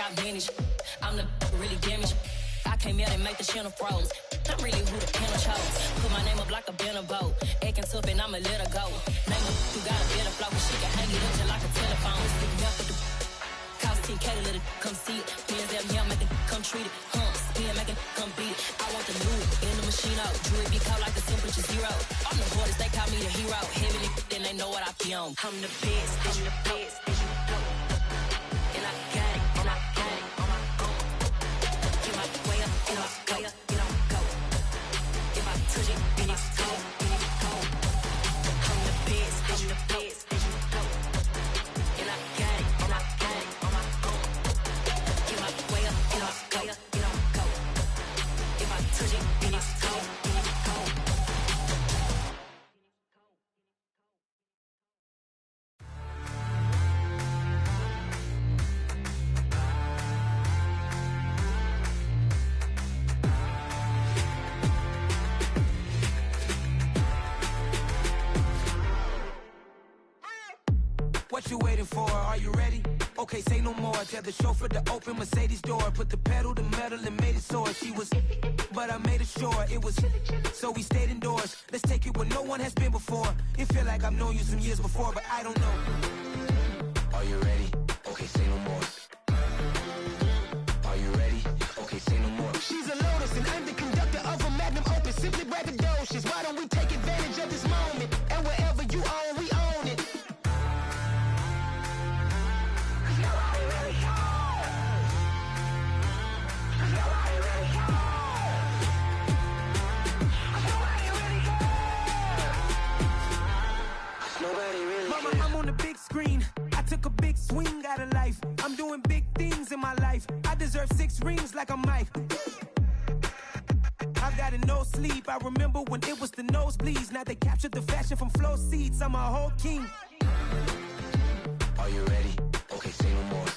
I vanish. I'm the really damaged. I came out and make the channel froze. I'm really who the panel chose. Put my name up like a banner boat. Acting tough and I'ma let her go. Name her who got a better flow. She can hang it up just like a telephone. Stick me up with the cost 10K to let it come see it. Hands down here, make it come treat it. Spin, make it come beat it. I want the new in the machine out. Jewelry be cold like the temperature zero. I'm the hardest, they call me the hero. Heavy then they know what I be on. I'm the best, I'm the best, and you know. And I got it, and I got it on my own. Get my way up, get my way up, get on go. If I touch it, then it's cold, then it's cold. I'm the best, I'm the best, and you know. And I got it, and I got it on my own. Get my way up, get my way up, get on go. If I touch it, then it's cold, then it's cold. What you waiting for? Are you ready? Okay, say no more. Tell the chauffeur to open Mercedes door. Put the pedal to metal and made it soar. She was, but I made it sure it was. So we stayed indoors. Let's take it where no one has been before. It feel like I've known you some years before, but I don't know. Are you ready? Okay, say no more. Are you ready? Okay, say no more. She's a Lotus and I'm the conductor of a magnum opus. Simply braggadocious. Why don't we take advantage of this moment? And wherever you own, we own it. Mama, I'm on the big screen. I took a big swing out of life. I'm doing big things in my life. I deserve 6 rings like a Mike. I've got no sleep. I remember when it was the nosebleeds. Now they captured the fashion from flow seats. I'm a whole king. Are you ready? Okay, say no more.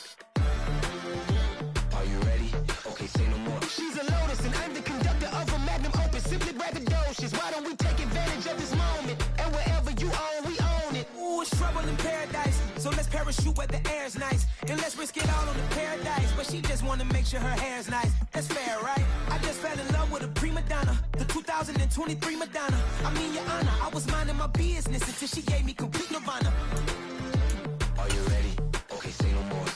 Are you ready? Okay, say no more. She's a Lotus and I'm the conductor of a magnum opus. Simply braggadocious. Why don't we take advantage of this moment? And wherever you own, we own it. Ooh, it's trouble in paradise. So let's parachute where the air's nice. And let's risk it all on the paradise. But she just wanna make sure her hair's nice. That's fair, right? I just fell in love with a prima donna. The 2023 Madonna. I mean, your honor, I was minding my business until she gave me complete nirvana. Are you ready? Okay, say no more.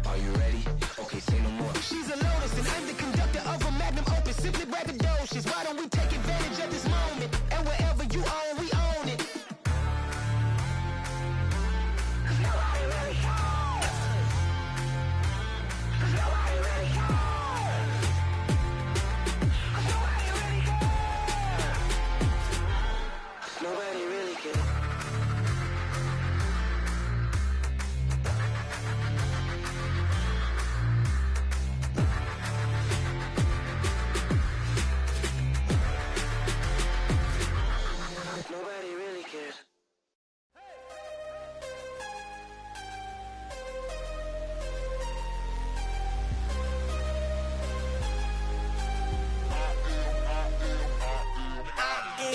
Are you ready? Okay, say no more. She's a Lotus and I'm the conductor of a magnum opus. Simply braggadocious. Why don't we take advantage of this moment? And wherever you own, we own it. Nobody really cares. Nobody really cares.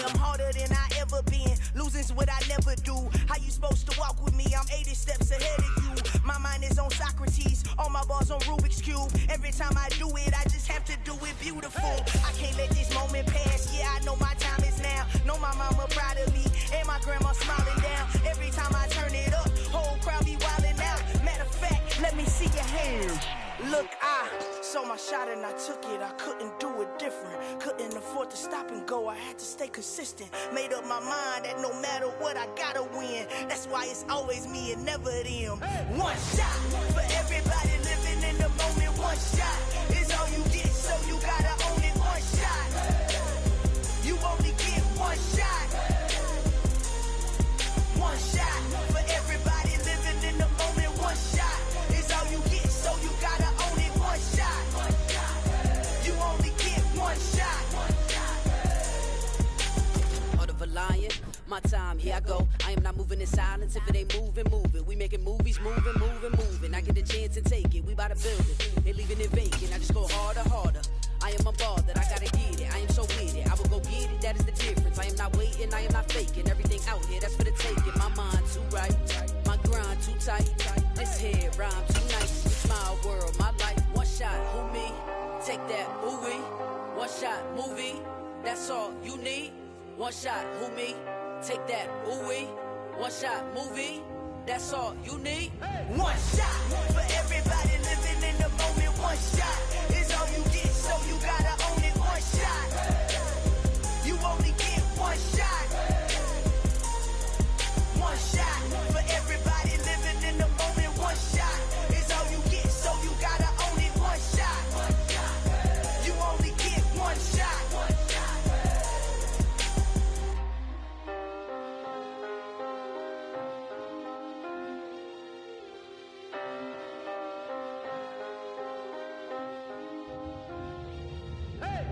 I'm harder than I ever been. Losing's what I never do. How you supposed to walk with me? I'm 80 steps ahead of you. My mind is on Socrates. All my bars on Rubik's Cube. Every time I do it, I just have to do it beautiful. I can't let this moment pass. Yeah, I know my time is now. Know my mama proud of me. And my grandma smiling down. Every time I turn it up, whole crowd be wildin' out. Matter of fact, let me see your hands. Look, I saw my shot and I took it. I couldn't do it different. Couldn't afford to stop and go. I had to stay consistent. Made up my mind that no matter what, I gotta win. That's why it's always me and never them. One shot for everybody living in the moment. One shot is all you get, so you gotta own it. One shot. You only get one shot. One shot for everybody living in the moment. One shot is all you get, so you gotta own it. One shot. You only get one shot. Heart of a lion, my time, here I go. I am not moving in silence. If it ain't moving, moving. We making movies, moving. I get a chance to take it. We bout to build it. They leaving it vacant. I just go harder. I am a ball that I gotta get it. I am so with it. I will go get it. That is the difference. I am not waiting. I am not faking. Everything out here, that's for the taking. My mind too right. My grind too tight. This head rhyme too nice. take that, ooh-wee. One shot, movie, that's all you need. One shot, who me? Take that, ooh-wee. One shot, movie, that's all you need. One shot for everybody living in the moment. One shot is all you get, so you gotta own it. One shot, you only get one shot. One shot for everybody living in the moment. One shot is all you get, so you gotta own it. One shot, you only get one shot.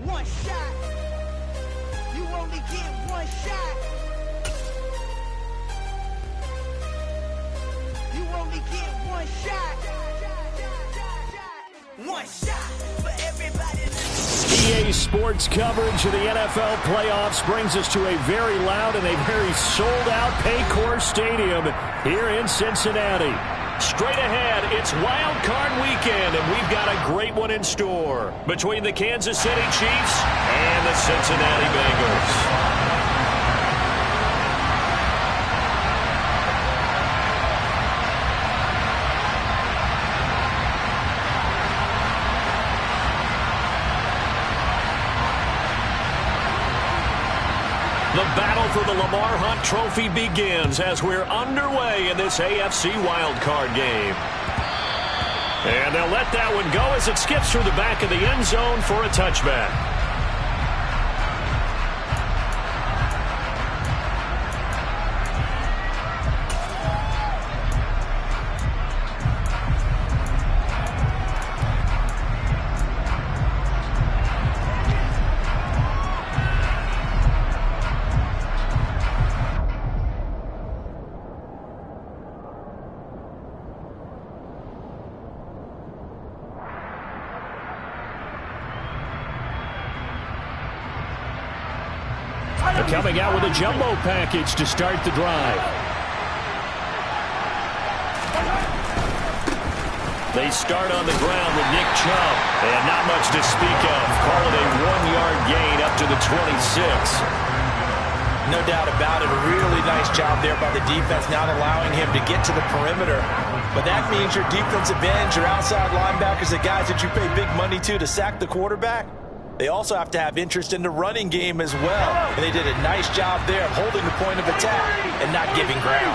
One shot. You only get one shot. You only get one shot. One shot for everybody. EA Sports coverage of the NFL playoffs brings us to a very loud and a very sold-out Paycor Stadium here in Cincinnati. Straight ahead, it's Wild Card Weekend, and we've got a great one in store between the Kansas City Chiefs and the Cincinnati Bengals. The battle for the Lamar Hunt Trophy begins as we're underway in this AFC wildcard game. And they'll let that one go as it skips through the back of the end zone for a touchback. Coming out with a jumbo package to start the drive. They start on the ground with Nick Chubb, and not much to speak of. Call it a 1-yard gain up to the 26. No doubt about it. A really nice job there by the defense, not allowing him to get to the perimeter. But that means your defensive ends, your outside linebackers, the guys that you pay big money to sack the quarterback, they also have to have interest in the running game as well. And they did a nice job there of holding the point of attack and not giving ground.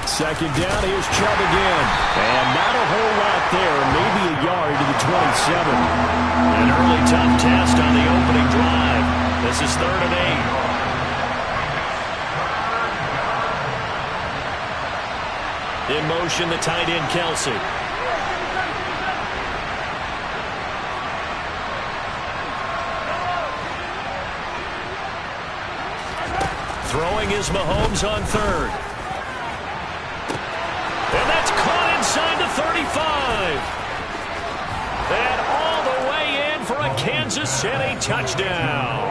Second down, here's Chubb again. And not a whole lot there, maybe a yard to the 27. An early tough test on the opening drive. This is 3rd and 8. In motion, the tight end, Kelsey. Throwing is Mahomes on 3rd. And that's caught inside the 35. And all the way in for a Kansas City touchdown.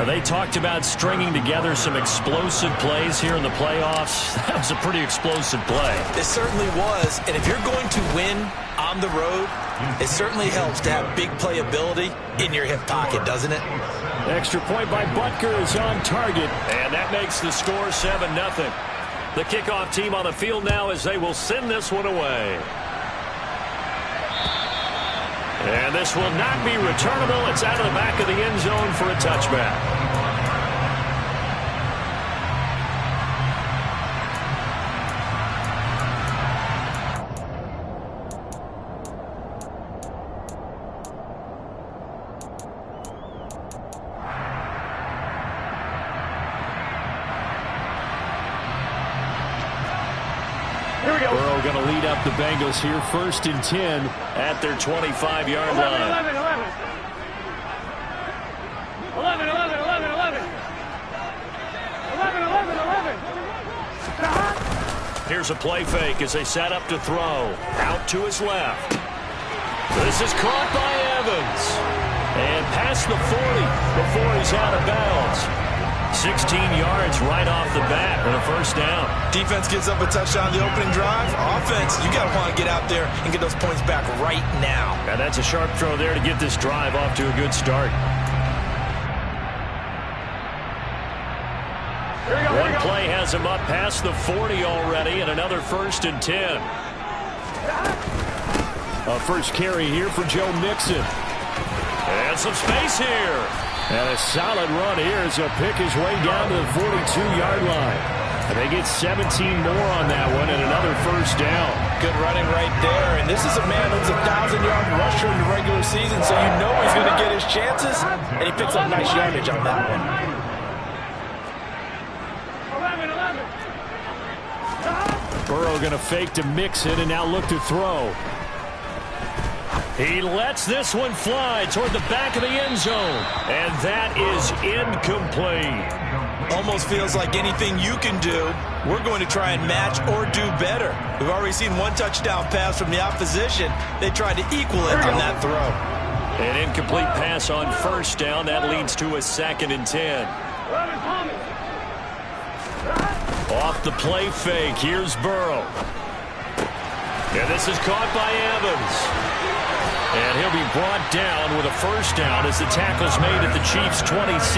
They talked about stringing together some explosive plays here in the playoffs. That was a pretty explosive play. It certainly was. And if you're going to win on the road, it certainly helps to have big playability in your hip pocket, doesn't it? Extra point by Butker is on target, and that makes the score 7-0. The kickoff team on the field now as they will send this one away. And this will not be returnable. It's out of the back of the end zone for a touchback. Burrow going to lead up the Bengals here, 1st and 10 at their 25-yard line. 11. Here's a play fake as they set up to throw. Out to his left. This is caught by Evans. And past the 40 before he's out of bounds. 16 yards right off the bat and a first down. Defense gives up a touchdown on the opening drive. Offense, you got to want to get out there and get those points back right now. And that's a sharp throw there to get this drive off to a good start. One play has him up past the 40 already, and another 1st and 10. A first carry here for Joe Mixon. And some space here. And a solid run here as he'll pick his way down to the 42-yard line. And they get 17 more on that one and another first down. Good running right there. And this is a man who's a 1,000-yard rusher in the regular season, so you know he's going to get his chances. And he picks up nice yardage on that one. Burrow going to fake to Mixon and now look to throw. He lets this one fly toward the back of the end zone. And that is incomplete. Almost feels like anything you can do, we're going to try and match or do better. We've already seen one touchdown pass from the opposition. They tried to equal it on that throw. An incomplete pass on first down. That leads to a 2nd and 10. Off the play fake. Here's Burrow. And this is caught by Evans. And he'll be brought down with a first down as the tackle's made at the Chiefs' 26.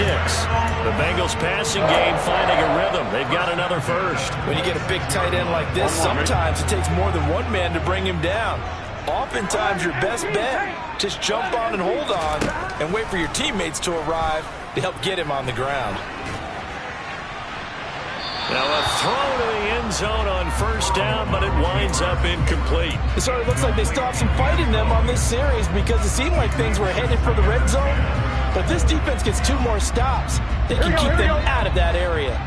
The Bengals passing game finding a rhythm. They've got another first. When you get a big tight end like this, sometimes it takes more than one man to bring him down. Oftentimes your best bet, just jump on and hold on and wait for your teammates to arrive to help get him on the ground. Now a throw to the end zone on first down, but it winds up incomplete. It sort of looks like they still have some fight in them on this series because it seemed like things were headed for the red zone. But if this defense gets 2 more stops, they can keep them out of that area.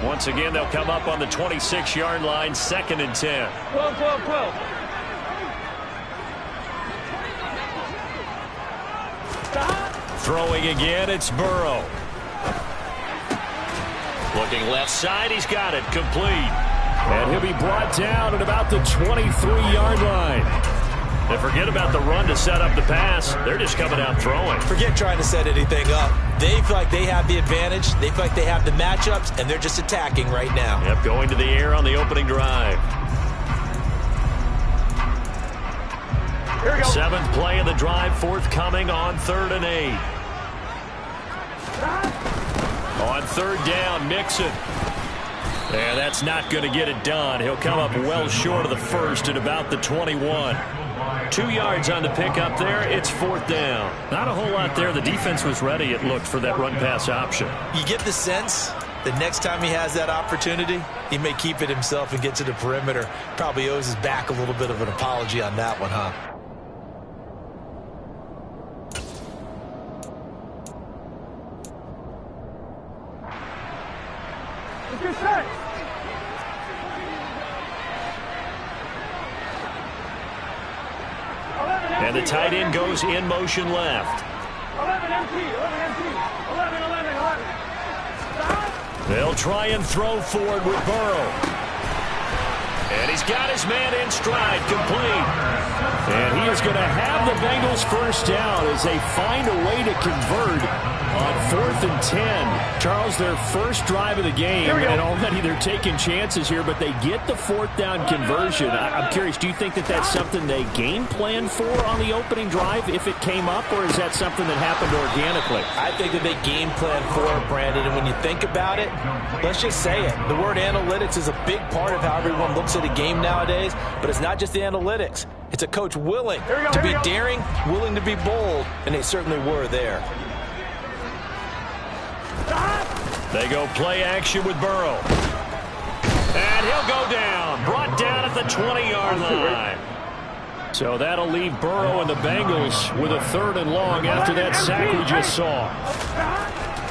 Once again, they'll come up on the 26-yard line, 2nd and 10. 12. Throwing again, it's Burrow. Looking left side, he's got it, complete. And he'll be brought down at about the 23-yard line. And forget about the run to set up the pass. They're just coming out throwing. Forget trying to set anything up. They feel like they have the advantage. They feel like they have the matchups, and they're just attacking right now. Yep, going to the air on the opening drive. 7th play of the drive forthcoming on 3rd and 8. On 3rd down, Mixon. And that's not going to get it done. He'll come up well short of the first at about the 21. 2 yards on the pickup there. It's 4th down. Not a whole lot there. The defense was ready, it looked, for that run-pass option. You get the sense that next time he has that opportunity, he may keep it himself and get to the perimeter. Probably owes his back a little bit of an apology on that one, huh? And the tight end goes in motion left. 11. They'll try and throw forward with Burrow. And he's got his man in stride, complete. And he is going to have the Bengals first down as they find a way to convert on 4th and 10. Charles, their first drive of the game, and already they're taking chances here, but they get the 4th down conversion. I'm curious, do you think that that's something they game plan for on the opening drive if it came up, or is that something that happened organically? I think that they game plan for it, Brandon, and when you think about it, let's just say it. The word analytics is a big part of how everyone looks at a game nowadays, but it's not just the analytics. It's a coach willing to be daring, willing to be bold, and they certainly were there. They go play action with Burrow. And he'll go down. Brought down at the 20-yard line. So that'll leave Burrow and the Bengals with a 3rd and long after that sack we just saw.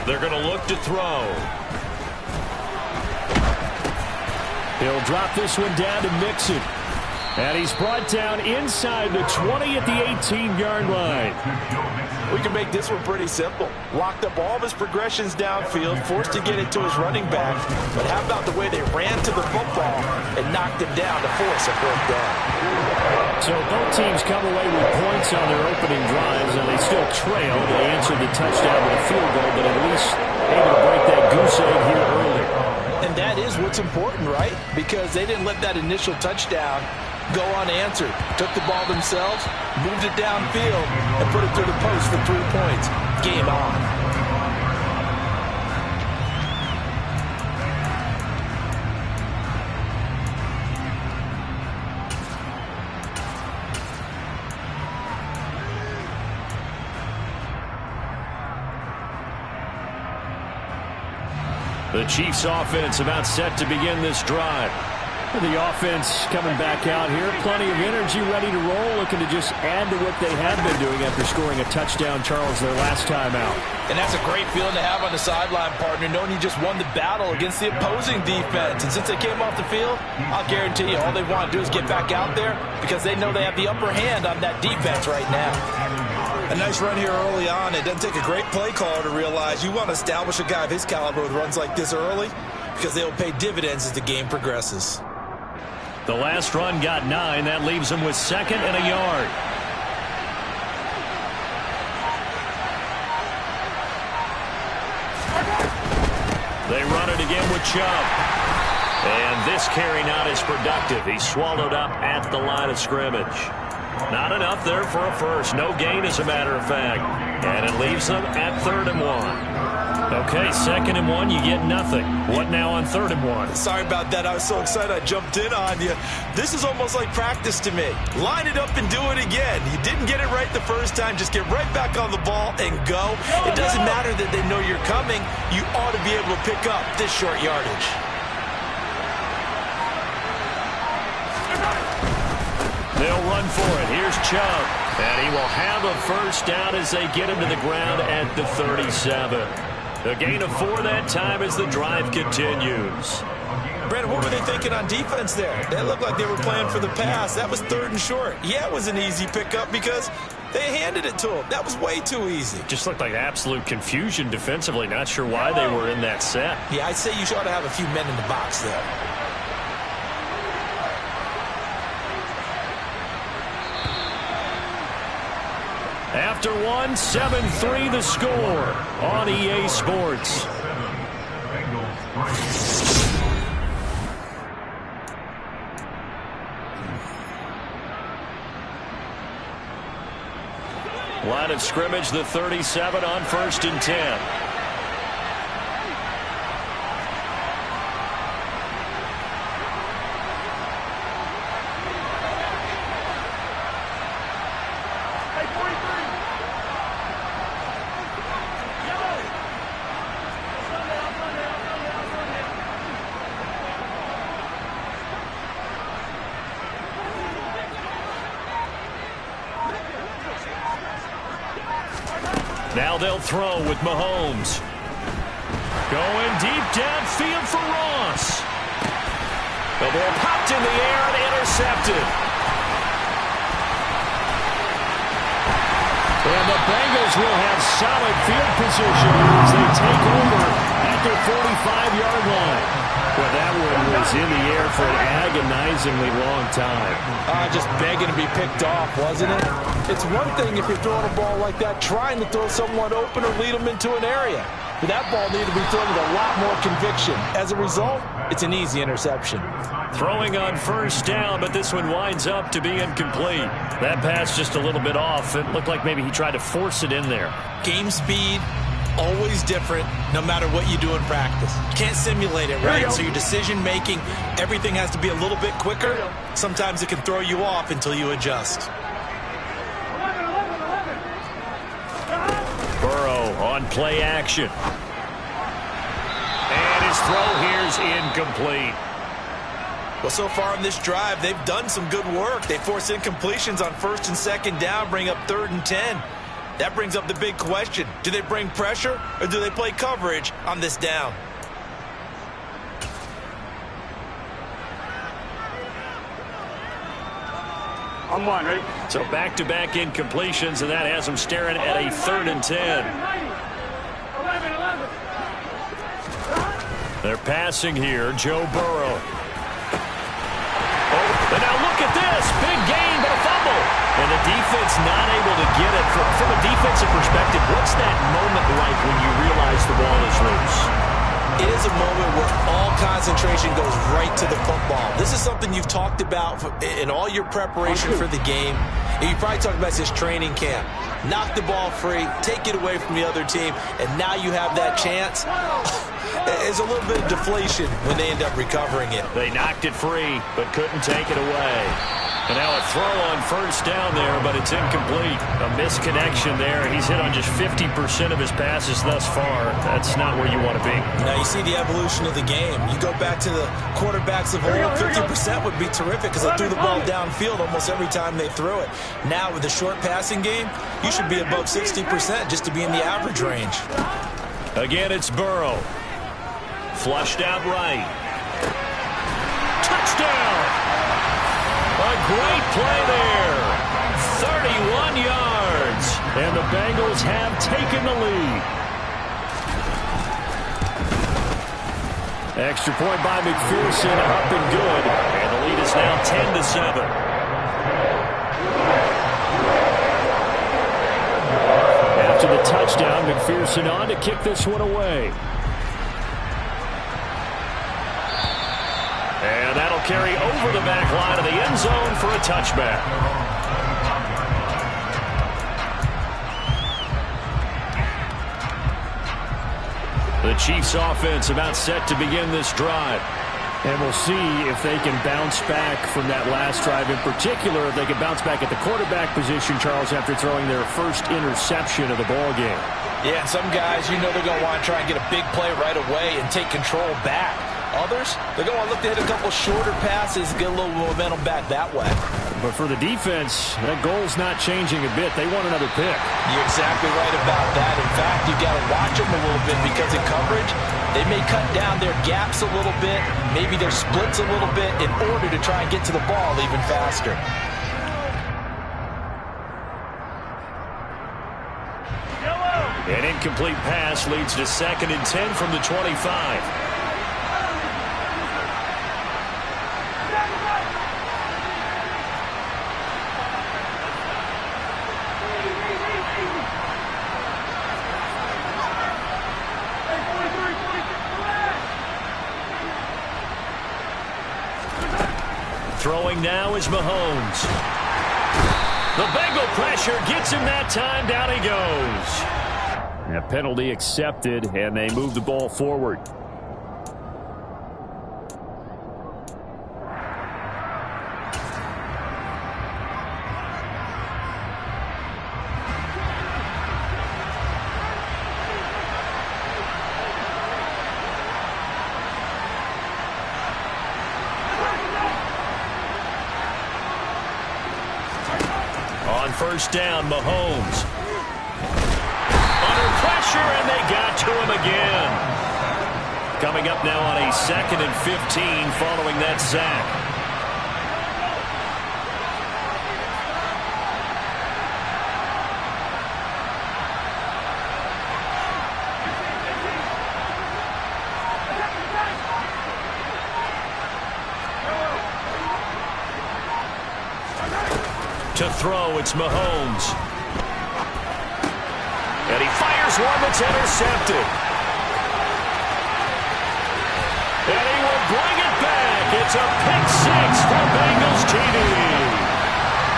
They're going to look to throw. He'll drop this one down to Mixon. And he's brought down inside the 20 at the 18-yard line. We can make this one pretty simple. Locked up all of his progressions downfield, forced to get it to his running back. But how about the way they ran to the football and knocked him down to force a 4th down? So both teams come away with points on their opening drives, and they still trail. They answered the touchdown with a field goal, but at least able to break that goose egg here early. And that is what's important, right? Because they didn't let that initial touchdown go unanswered. Took the ball themselves, moved it downfield, and put it through the post for 3 points. Game on. The Chiefs offense about set to begin this drive. The offense coming back out here. Plenty of energy, ready to roll, looking to just add to what they have been doing after scoring a touchdown, Charles, their last time out. And that's a great feeling to have on the sideline, partner, knowing you just won the battle against the opposing defense. And since they came off the field, I'll guarantee you all they want to do is get back out there because they know they have the upper hand on that defense right now. A nice run here early on. It doesn't take a great play caller to realize you want to establish a guy of his caliber with runs like this early because they will pay dividends as the game progresses. The last run got 9. That leaves them with 2nd and a yard. They run it again with Chubb. And this carry not as productive. He's swallowed up at the line of scrimmage. Not enough there for a first. No gain, as a matter of fact. And it leaves them at 3rd and 1. Okay, 2nd and 1, you get nothing. What now on 3rd and 1? Sorry about that. I was so excited I jumped in on you. This is almost like practice to me. Line it up and do it again. You didn't get it right the first time. Just get right back on the ball and go. It doesn't matter that they know you're coming. You ought to be able to pick up this short yardage. They'll run for it. Here's Chubb. And he will have a first down as they get him to the ground at the 37. A gain of 4 that time as the drive continues. Brent, what were they thinking on defense there? They looked like they were playing for the pass. That was 3rd and short. Yeah, it was an easy pickup because they handed it to him. That was way too easy. Just looked like absolute confusion defensively. Not sure why they were in that set. Yeah, I'd say you ought to have a few men in the box there. After 1, 7-3 the score on EA Sports. Line of scrimmage, the 37 on 1st and 10. Now they'll throw with Mahomes. Going deep downfield for Ross. The ball popped in the air and intercepted. And the Bengals will have solid field position as they take over at their 45-yard line. Well, that one was in the air for an agonizingly long time. Just begging to be picked off, wasn't it? It's one thing if you're throwing a ball like that, trying to throw someone open or lead them into an area. But that ball needed to be thrown with a lot more conviction. As a result, it's an easy interception. Throwing on 1st down, but this one winds up to be incomplete. That pass just a little bit off. It looked like maybe he tried to force it in there. Game speed, always different, no matter what you do in practice. You can't simulate it, right? So your decision-making, everything has to be a little bit quicker. Sometimes it can throw you off until you adjust. Burrow on play action. And his throw here's incomplete. Well, so far on this drive, they've done some good work. They force incompletions on 1st and 2nd down, bring up 3rd and 10. That brings up the big question. Do they bring pressure or do they play coverage on this down? On 1, ready? So back-to-back incompletions, and that has them staring at a 3rd and 10. 11. They're passing here, Joe Burrow. Oh, and now look at this. Big gain, but a foul defense not able to get it. From a defensive perspective, what's that moment like when you realize the ball is loose? It is a moment where all concentration goes right to the football. This is something you've talked about in all your preparation for the game. And you probably talked about this training camp. Knock the ball free, take it away from the other team, and now you have that chance. There's a little bit of deflation when they end up recovering it. They knocked it free, but couldn't take it away. And now a throw on first down there, but it's incomplete. A misconnection there. He's hit on just 50% of his passes thus far. That's not where you want to be. Now you see the evolution of the game. You go back to the quarterbacks of old, 50% would be terrific because they threw the ball downfield almost every time they threw it. Now with the short passing game, you should be above 60% just to be in the average range. Again, it's Burrow. Flushed out right. Touchdown! A great play there. 31 yards. And the Bengals have taken the lead. Extra point by McPherson, up and good. And the lead is now 10-7. After the touchdown, McPherson on to kick this one away. And that'll carry over the back line of the end zone for a touchback. The Chiefs offense about set to begin this drive. And we'll see if they can bounce back from that last drive. In particular, if they can bounce back at the quarterback position, Charles, after throwing their first interception of the ball game. Yeah, and some guys, you know they're going to want to try and get a big play right away and take control back. Others, they're going to look to hit a couple shorter passes, get a little momentum back that way. But for the defense, that goal's not changing a bit. They want another pick. You're exactly right about that. In fact, you've got to watch them a little bit because in coverage, they may cut down their gaps a little bit, maybe their splits a little bit in order to try and get to the ball even faster. An incomplete pass leads to 2nd and 10 from the 25. Throwing now is Mahomes. The Bengal pressure gets him that time. Down he goes. A penalty accepted, and they move the ball forward. First down, Mahomes. Under pressure, and they got to him again. Coming up now on a 2nd and 15 following that sack. To throw, it's Mahomes. And he fires one that's intercepted. And he will bring it back. It's a pick six for Bengals TD.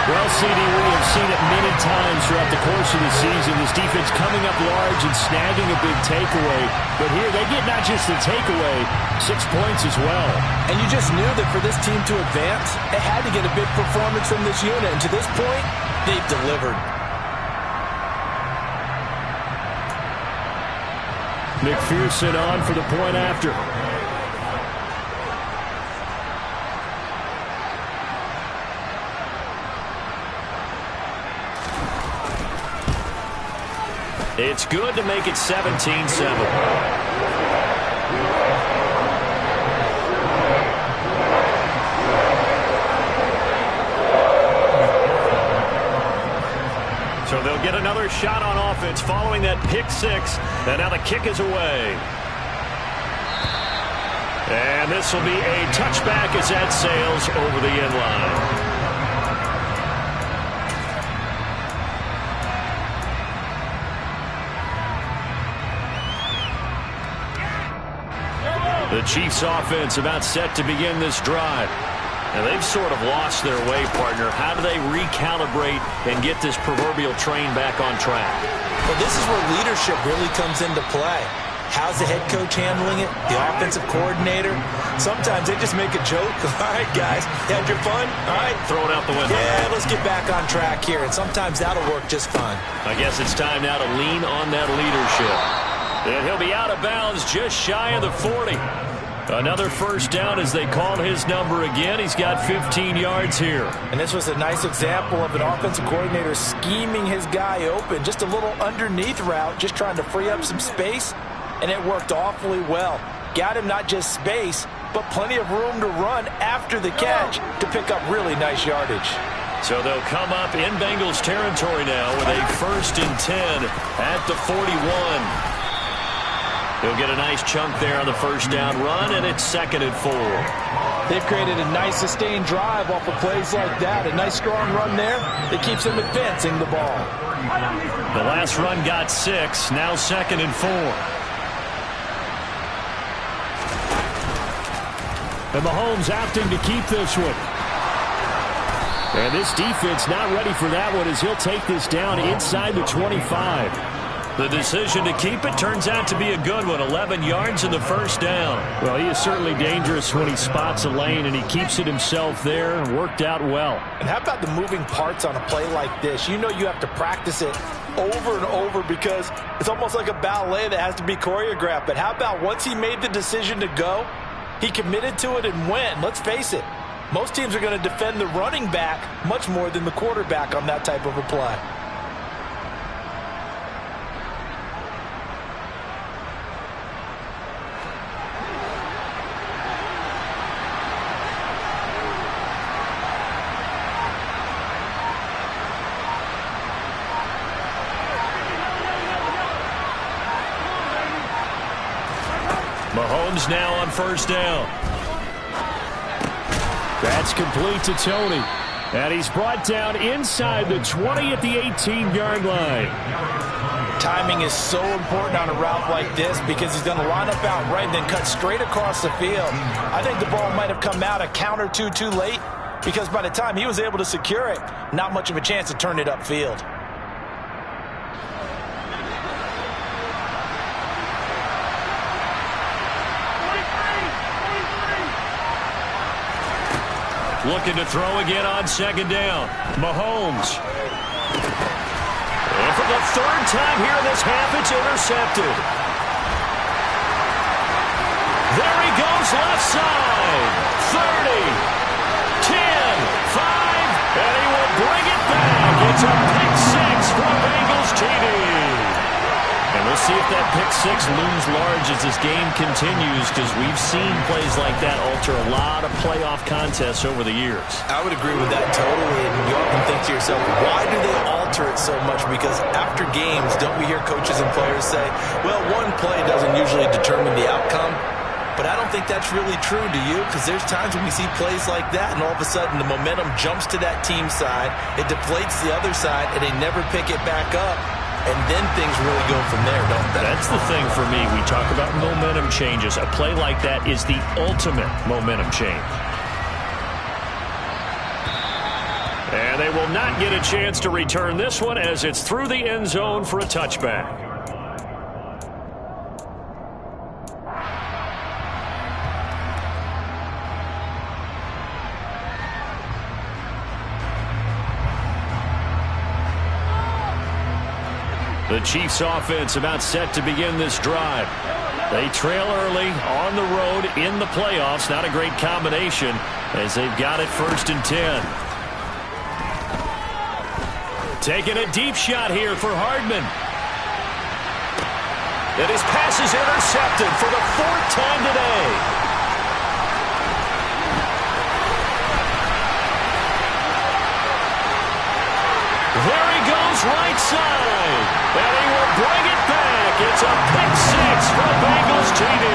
Well, CD, we have seen it many times throughout the course of the season. This defense coming up large and snagging a big takeaway. But here they get not just the takeaway, 6 points as well. And you just knew that for this team to advance, it had to get a big performance from this unit. And to this point, they've delivered. McPherson on for the point after. It's good to make it 17-7. So they'll get another shot on offense following that pick six. And now the kick is away. And this will be a touchback as that sails over the end line. Chiefs offense about set to begin this drive. And they've sort of lost their way, partner. How do they recalibrate and get this proverbial train back on track? Well, this is where leadership really comes into play. How's the head coach handling it? The offensive coordinator? Sometimes they just make a joke. All right, guys, you had your fun? All right. Throw it out the window. Yeah, let's get back on track here. And sometimes that'll work just fine. I guess it's time now to lean on that leadership. And he'll be out of bounds just shy of the 40. Another first down as they call his number again. He's got 15 yards here. And this was a nice example of an offensive coordinator scheming his guy open. Just a little underneath route, just trying to free up some space. And it worked awfully well. Got him not just space, but plenty of room to run after the catch to pick up really nice yardage. So they'll come up in Bengals territory now with a 1st and 10 at the 41. He'll get a nice chunk there on the first down run, and it's 2nd and 4. They've created a nice sustained drive off of plays like that. A nice strong run there that keeps them advancing the ball. The last run got 6, now 2nd and 4. And Mahomes opting to keep this one. And this defense not ready for that one as he'll take this down inside the 25. The decision to keep it turns out to be a good one. 11 yards in the first down. Well, he is certainly dangerous when he spots a lane, and he keeps it himself there and worked out well. And how about the moving parts on a play like this? You know you have to practice it over and over because it's almost like a ballet that has to be choreographed. But how about once he made the decision to go, he committed to it and went. Let's face it, most teams are going to defend the running back much more than the quarterback on that type of a play. Mahomes now on first down. That's complete to Tony. And he's brought down inside the 20 at the 18-yard line. Timing is so important on a route like this because he's going to line up out right and then cut straight across the field. I think the ball might have come out a count or two too late because by the time he was able to secure it, not much of a chance to turn it upfield. Looking to throw again on second down. Mahomes. And for the 3rd time here in this half, it's intercepted. There he goes left side. 30, 10, 5, and he will bring it back. It's a pick 6 for Bengals TD. And we'll see if that pick 6 looms large as this game continues because we've seen plays like that alter a lot of playoff contests over the years. I would agree with that totally. And you often think to yourself, why do they alter it so much? Because after games, don't we hear coaches and players say, well, one play doesn't usually determine the outcome. But I don't think that's really true, do you? Because there's times when we see plays like that, and all of a sudden the momentum jumps to that team side, it deflates the other side, and they never pick it back up. And then things really go from there, don't they? That's the thing for me. We talk about momentum changes. A play like that is the ultimate momentum change. And they will not get a chance to return this one as it's through the end zone for a touchback. The Chiefs offense about set to begin this drive. They trail early on the road in the playoffs. Not a great combination as they've got it 1st and 10. Taking a deep shot here for Hardman. And his pass is intercepted for the 4th time today. There he goes right side. And he will bring it back. It's a pick 6 for Bengals TD.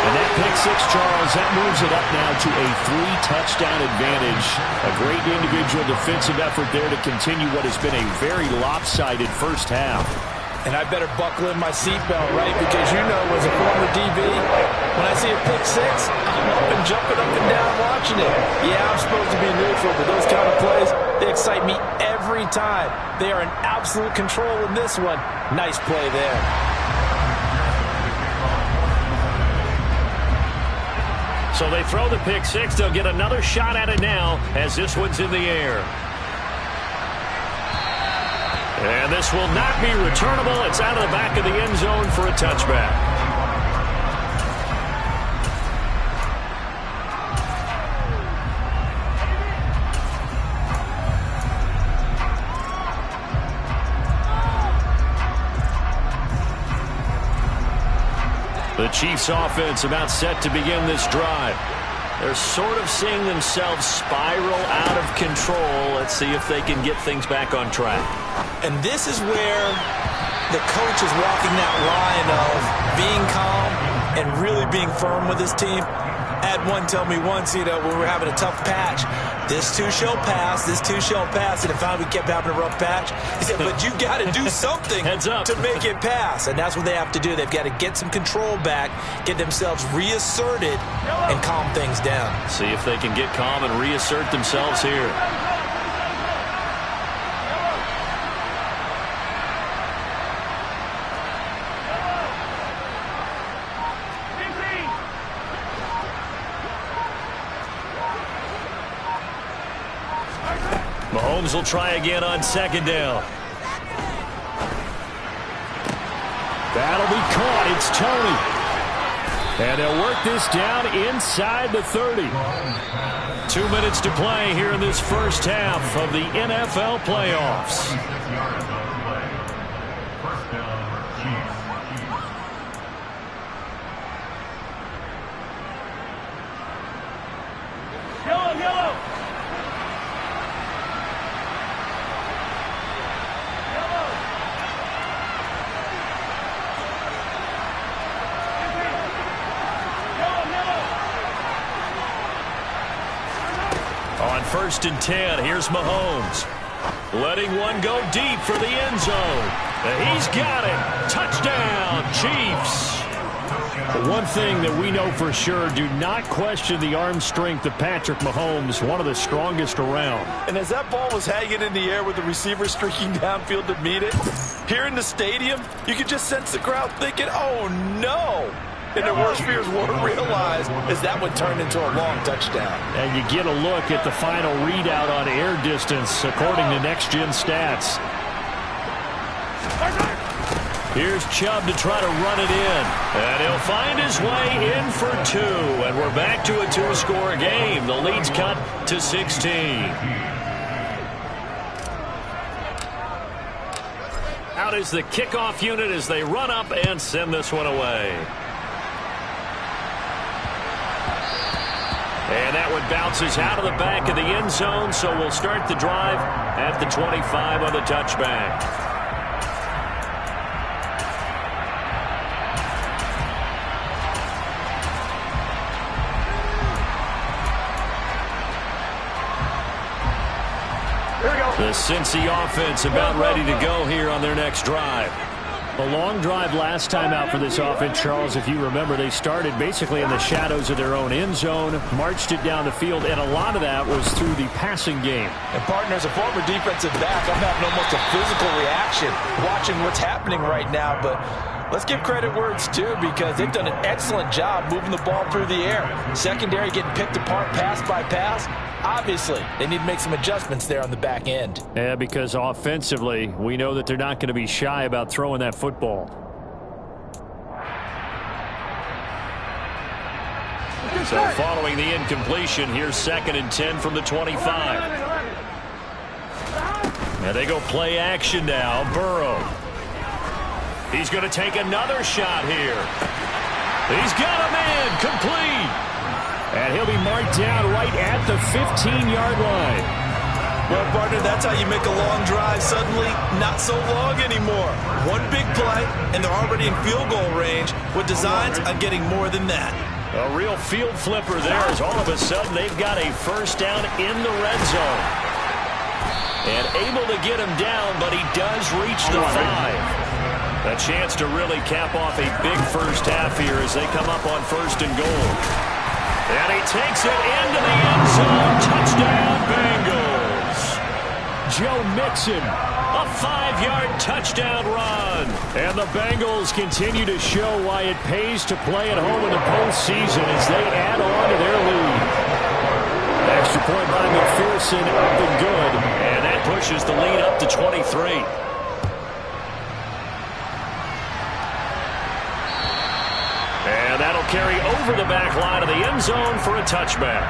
And that pick 6, Charles, that moves it up now to a 3-touchdown advantage. A great individual defensive effort there to continue what has been a very lopsided first half. And I better buckle in my seatbelt, right? Because you know, as a former DB, when I see a pick six, I'm up and jumping up and down watching it. Yeah, I'm supposed to be neutral, but those kind of plays, they excite me every time. They are in absolute control in this one. Nice play there. So they throw the pick six. They'll get another shot at it now as this one's in the air. And this will not be returnable. It's out of the back of the end zone for a touchback. The Chiefs offense about set to begin this drive. They're sort of seeing themselves spiral out of control. Let's see if they can get things back on track. And this is where the coach is walking that line of being calm and really being firm with his team. I had one tell me once, when we were having a tough patch, this too shall pass, this too shall pass, and if finally we kept having a rough patch, he said, but you got to do something to make it pass, and that's what they have to do. They've got to get some control back, get themselves reasserted, and calm things down. See if they can get calm and reassert themselves here. Mahomes will try again on second down. That'll be caught. It's Tony. And they'll work this down inside the 30. 2 minutes to play here in this first half of the NFL playoffs. First and 10. Here's Mahomes. Letting one go deep for the end zone. He's got it. Touchdown, Chiefs. One thing that we know for sure, do not question the arm strength of Patrick Mahomes, one of the strongest around. And as that ball was hanging in the air with the receiver streaking downfield to meet it, here in the stadium, you could just sense the crowd thinking, oh, no. And their worst fears weren't realized as that one turned into a long touchdown. And you get a look at the final readout on air distance according to Next Gen Stats. Here's Chubb to try to run it in. And he'll find his way in for two. And we're back to a two-score game. The lead's cut to 16. Out is the kickoff unit as they run up and send this one away. And that one bounces out of the back of the end zone, so we'll start the drive at the 25 on the touchback. The Cincy offense about ready to go here on their next drive. A long drive last time out for this offense, Charles. If you remember, they started basically in the shadows of their own end zone, marched it down the field, and a lot of that was through the passing game. And, partner, as a former defensive back, I'm having almost a physical reaction watching what's happening right now. But let's give credit where it's due, because they've done an excellent job moving the ball through the air. Secondary getting picked apart pass by pass. Obviously, they need to make some adjustments there on the back end. Yeah, because offensively, we know that they're not going to be shy about throwing that football. So following the incompletion, here's 2nd and 10 from the 25. And they go play action now. Burrow. He's going to take another shot here. He's got a man complete. And he'll be marked down right at the 15-yard line. Well, partner, that's how you make a long drive suddenly not so long anymore. One big play, and they're already in field goal range with designs on getting more than that. A real field flipper there, as all of a sudden they've got a first down in the red zone. And able to get him down, but he does reach the 5. A chance to really cap off a big first half here as they come up on 1st and goal. And he takes it into the end zone. Touchdown, Bengals. Joe Mixon, a 5-yard touchdown run. And the Bengals continue to show why it pays to play at home in the postseason as they add on to their lead. Extra point by McPherson, up and good. And that pushes the lead up to 23. And that'll carry over the back line of the end zone for a touchback.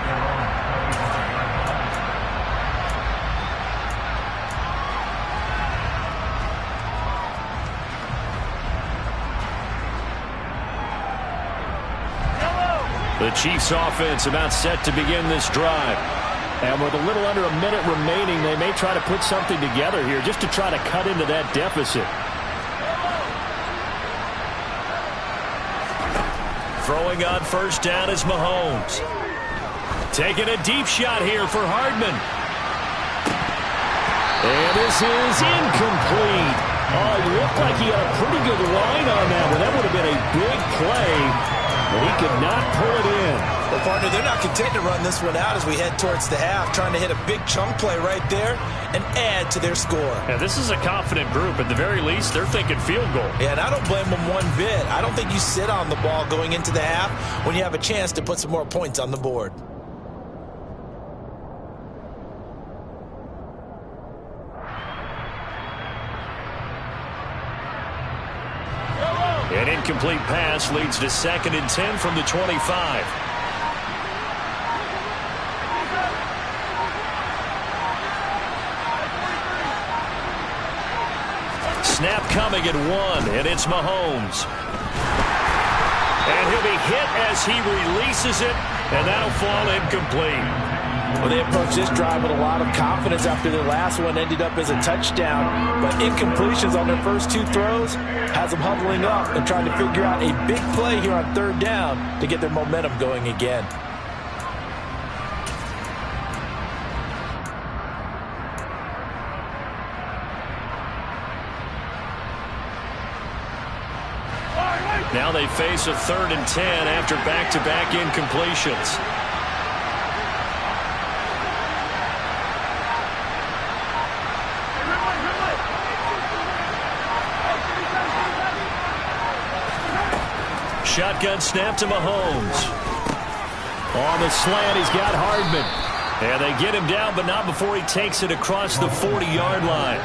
The Chiefs offense about set to begin this drive. And with a little under a minute remaining, they may try to put something together here just to try to cut into that deficit. Throwing on 1st down is Mahomes. Taking a deep shot here for Hardman. And this is incomplete. Oh, it looked like he had a pretty good line on that one. That would have been a big play, but he could not pull it in. Well, partner, they're not content to run this one out as we head towards the half, trying to hit a big chunk play right there and add to their score. Yeah, this is a confident group. At the very least, they're thinking field goal. Yeah, and I don't blame them one bit. I don't think you sit on the ball going into the half when you have a chance to put some more points on the board. An incomplete pass leads to 2nd and 10 from the 25. Snap coming at 1, and it's Mahomes. And he'll be hit as he releases it, and that'll fall incomplete. Well, they approached this drive with a lot of confidence after their last one ended up as a touchdown. But incompletions on their first 2 throws has them huddling up and trying to figure out a big play here on 3rd down to get their momentum going again. Now they face a 3rd and 10 after back-to-back incompletions. Shotgun snap to Mahomes. On the slant, he's got Hardman. And they get him down, but not before he takes it across the 40-yard line.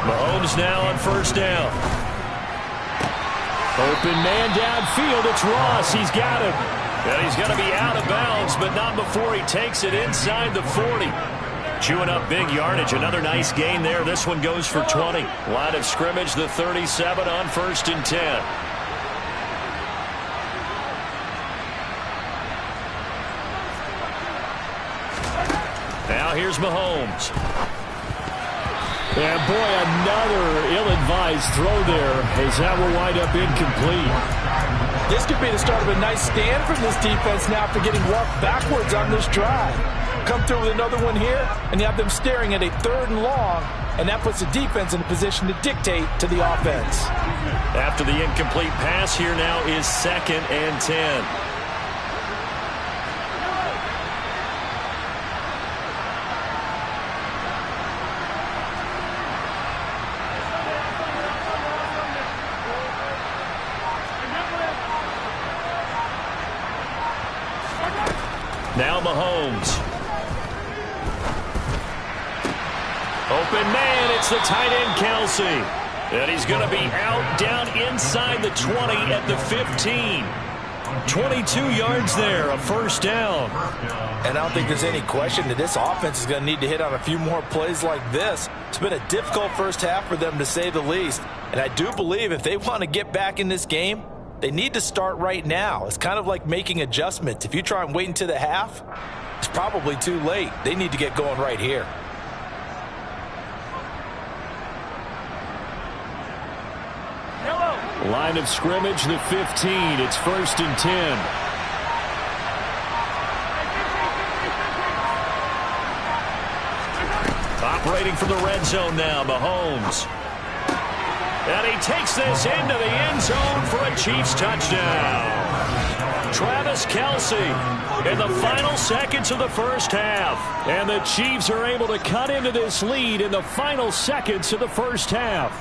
Mahomes now on 1st down. Open man downfield. It's Ross. He's got him. And he's going to be out of bounds, but not before he takes it inside the 40. Chewing up big yardage. Another nice gain there. This one goes for 20. Line of scrimmage, the 37 on 1st and 10. Now here's Mahomes. And boy, another ill-advised throw there as that will wind up incomplete. This could be the start of a nice stand from this defense now after getting walked backwards on this drive. Come through with another one here, and you have them staring at a 3rd and long, and that puts the defense in a position to dictate to the offense. After the incomplete pass, here now is 2nd and 10. Now Mahomes. Open man, it's the tight end Kelsey. And he's going to be out down inside the 20 at the 15. 22 yards there, a 1st down. And I don't think there's any question that this offense is going to need to hit on a few more plays like this. It's been a difficult first half for them, to say the least. And I do believe if they want to get back in this game, they need to start right now. It's kind of like making adjustments. If you try and wait until the half, it's probably too late. They need to get going right here. Line of scrimmage, the 15. It's 1st and 10. Operating from the red zone now, Mahomes. And he takes this into the end zone for a Chiefs touchdown. Travis Kelce in the final seconds of the first half. And the Chiefs are able to cut into this lead in the final seconds of the first half.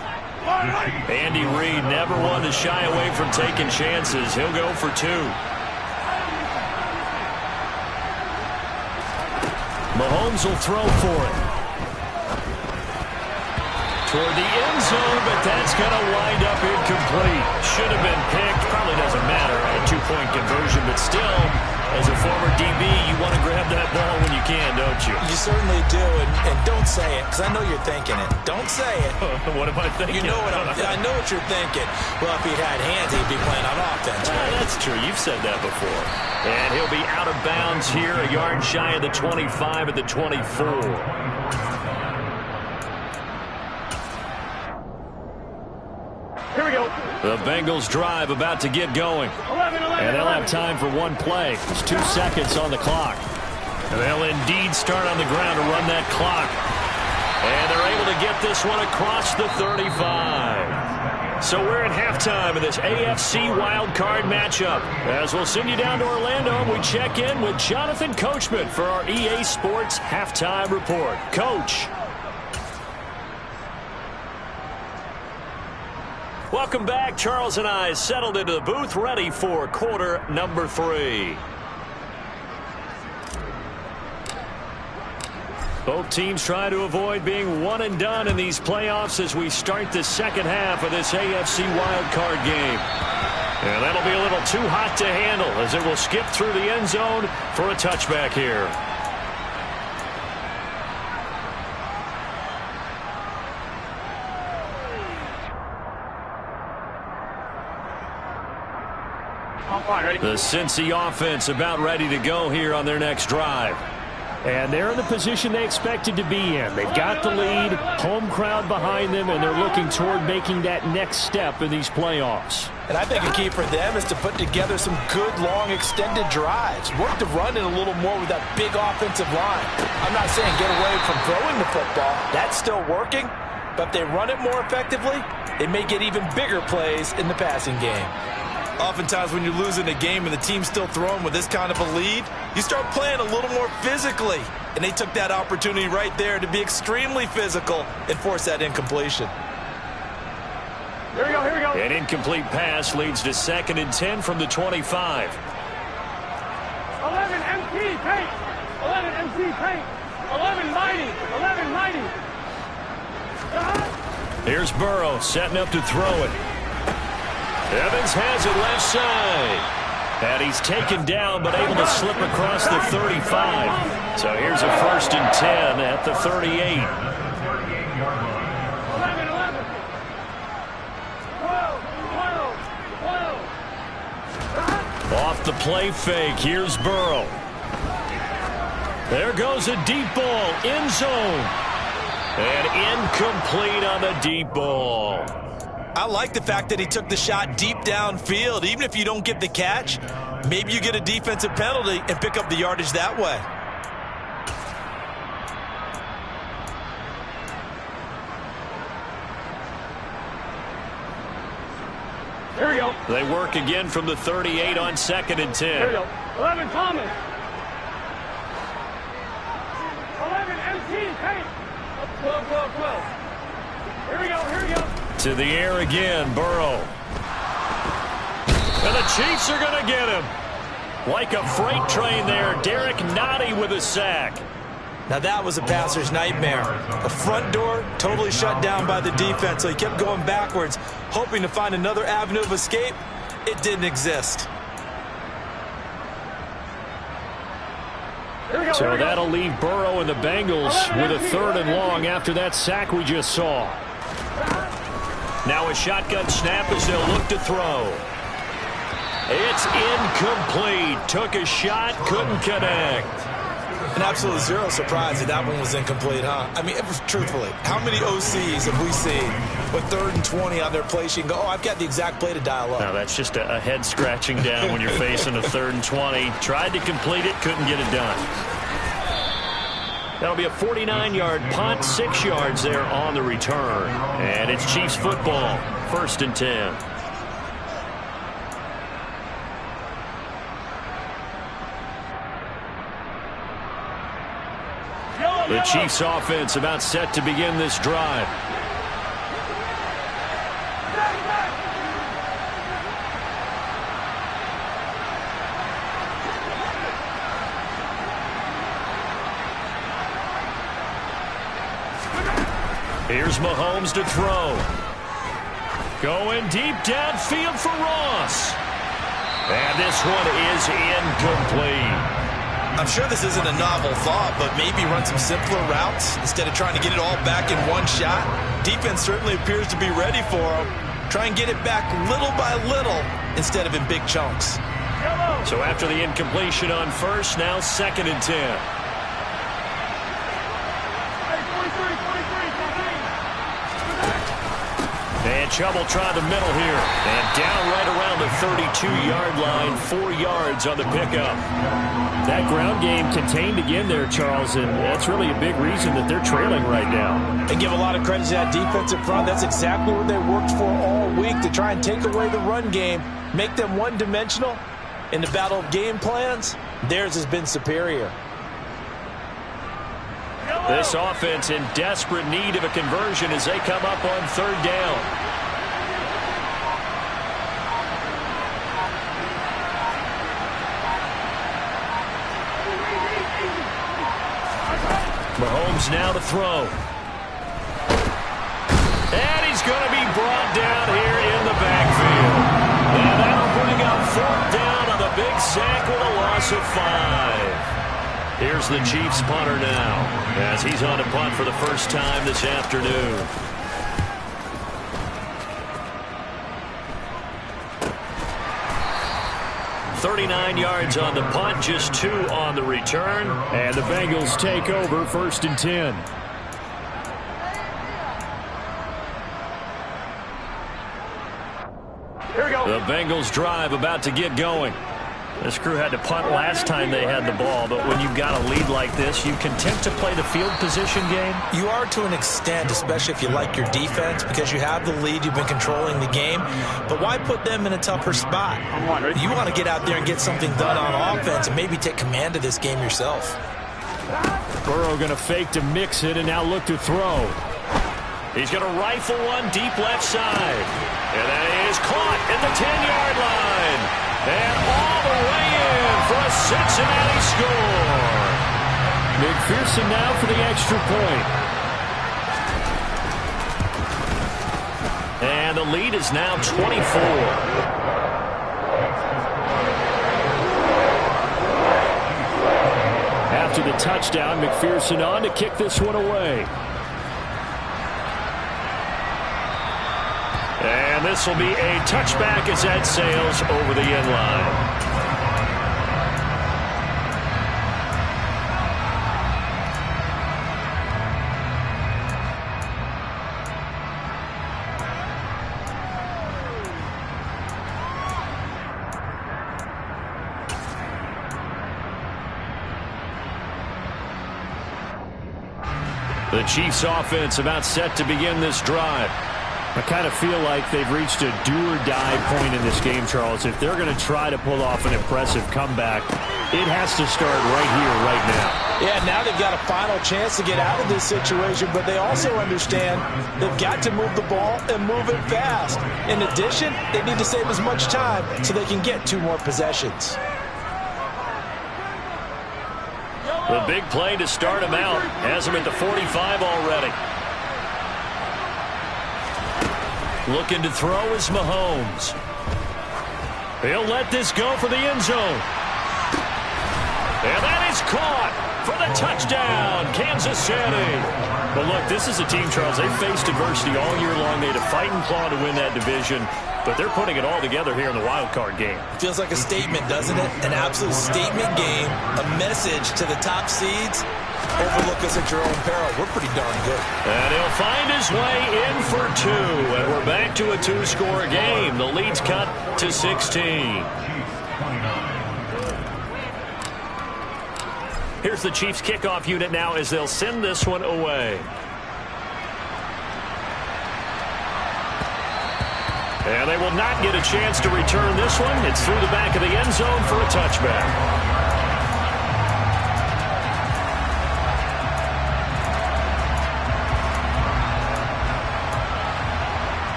Andy Reid never one to shy away from taking chances. He'll go for two. Mahomes will throw for it. Toward the end zone, but that's going to wind up incomplete. Should have been picked. Probably doesn't matter on a two-point conversion, but still, as a former DB, you want to grab that ball when you can, don't you? You certainly do, and don't say it, because I know you're thinking it. Don't say it. What am I thinking? You know what I know what you're thinking. Well, if he'd had hands, he'd be playing on offense. Right? That's true. You've said that before. And he'll be out of bounds here, a yard shy of the 25 at the 24. Here we go. The Bengals drive about to get going. 11. And they'll have time for one play. It's 2 seconds on the clock. And they'll indeed start on the ground to run that clock. And they're able to get this one across the 35. So we're at halftime of this AFC wildcard matchup. As we'll send you down to Orlando, and we check in with Jonathan Coachman for our EA Sports Halftime Report. Coach. Welcome back. Charles and I settled into the booth, ready for quarter number 3. Both teams try to avoid being one and done in these playoffs as we start the second half of this AFC wildcard game. And that'll be a little too hot to handle as it will skip through the end zone for a touchback here. The Cincy offense about ready to go here on their next drive. And they're in the position they expected to be in. They've got the lead, home crowd behind them, and they're looking toward making that next step in these playoffs. And I think a key for them is to put together some good, long, extended drives. Work the run in a little more with that big offensive line. I'm not saying get away from throwing the football. That's still working. But if they run it more effectively, they may get even bigger plays in the passing game. Oftentimes when you're losing a game and the team's still throwing with this kind of a lead, you start playing a little more physically. And they took that opportunity right there to be extremely physical and force that incompletion. Here we go, here we go. An incomplete pass leads to 2nd and 10 from the 25. 11 MT paint. 11 MT paint. 11 mighty. 11 mighty. Here's Burrow setting up to throw it. Evans has it left side. And he's taken down but able to slip across the 35. So here's a 1st and 10 at the 38. 11, 11. 12, 12, 12. Off the play fake. Here's Burrow. There goes a deep ball. End zone. And incomplete on the deep ball. I like the fact that he took the shot deep downfield. Even if you don't get the catch, maybe you get a defensive penalty and pick up the yardage that way. Here we go. They work again from the 38 on 2nd and 10. Here we go. 11 Thomas. 11 MT paint. 12, 12, 12. Here we go, here we go. To the air again, Burrow. And the Chiefs are going to get him. Like a freight train there, Derek Nottie with a sack. Now that was a passer's nightmare. The front door totally shut down by the defense, so he kept going backwards, hoping to find another avenue of escape. It didn't exist. So that'll leave Burrow and the Bengals with a 3rd and long after that sack we just saw. Now a shotgun snap as they'll look to throw. It's incomplete. Took a shot, couldn't connect. An absolute zero surprise that one was incomplete, huh? I mean, truthfully, how many OCs have we seen with 3rd and 20 on their play sheet and go, oh, I've got the exact play to dial up? Now that's just a head scratching down when you're facing a 3rd and 20. Tried to complete it, couldn't get it done. That'll be a 49-yard punt, 6 yards there on the return. And it's Chiefs football, 1st and 10. The Chiefs offense about set to begin this drive. Here's Mahomes to throw. Going deep downfield for Ross. And this one is incomplete. I'm sure this isn't a novel thought, but maybe run some simpler routes instead of trying to get it all back in one shot. Defense certainly appears to be ready for him. Try and get it back little by little instead of in big chunks. So after the incompletion on first, now 2nd and 10. And Chubb try the middle here. And down right around the 32-yard line, 4 yards on the pickup. That ground game contained again there, Charles, and that's really a big reason that they're trailing right now. And give a lot of credit to that defensive front. That's exactly what they worked for all week, to try and take away the run game, make them one-dimensional. In the battle of game plans, theirs has been superior. This offense in desperate need of a conversion as they come up on 3rd down. Mahomes now to throw. And he's going to be brought down here in the backfield. And that'll bring up 4th down on the big sack with a loss of 5. Here's the Chiefs punter now as he's on to punt for the first time this afternoon. $39 yards on the punt, just 2 on the return. And the Bengals take over 1st and 10. Here we go. The Bengals drive about to get going. This crew had to punt last time they had the ball, but when you've got a lead like this, you content to play the field position game? You are to an extent, especially if you like your defense, because you have the lead, you've been controlling the game. But why put them in a tougher spot? You want to get out there and get something done on offense and maybe take command of this game yourself. Burrow going to fake to mix it and now look to throw. He's going to rifle one deep left side. And that is caught at the 10-yard line. And all the way in for a Cincinnati score. McPherson now for the extra point. And the lead is now 24. After the touchdown, McPherson on to kick this one away. And this will be a touchback as that sails over the end line. The Chiefs offense about set to begin this drive. I kind of feel like they've reached a do-or-die point in this game, Charles. If they're going to try to pull off an impressive comeback, it has to start right here, right now. Yeah, now they've got a final chance to get out of this situation, but they also understand they've got to move the ball and move it fast. In addition, they need to save as much time so they can get 2 more possessions. The big play to start him out has him at the 45 already. Looking to throw is Mahomes. He'll let this go for the end zone. And that is caught for the touchdown, Kansas City. But look, this is a team, Charles, they've faced adversity all year long. They had to fight and claw to win that division, but they're putting it all together here in the wild card game. Feels like a statement, doesn't it? An absolute statement game, a message to the top seeds. Overlook us at your own peril. We're pretty darn good. And he'll find his way in for 2. And we're back to a 2-score game. The lead's cut to 16. Here's the Chiefs kickoff unit now as they'll send this one away. And they will not get a chance to return this one. It's through the back of the end zone for a touchback.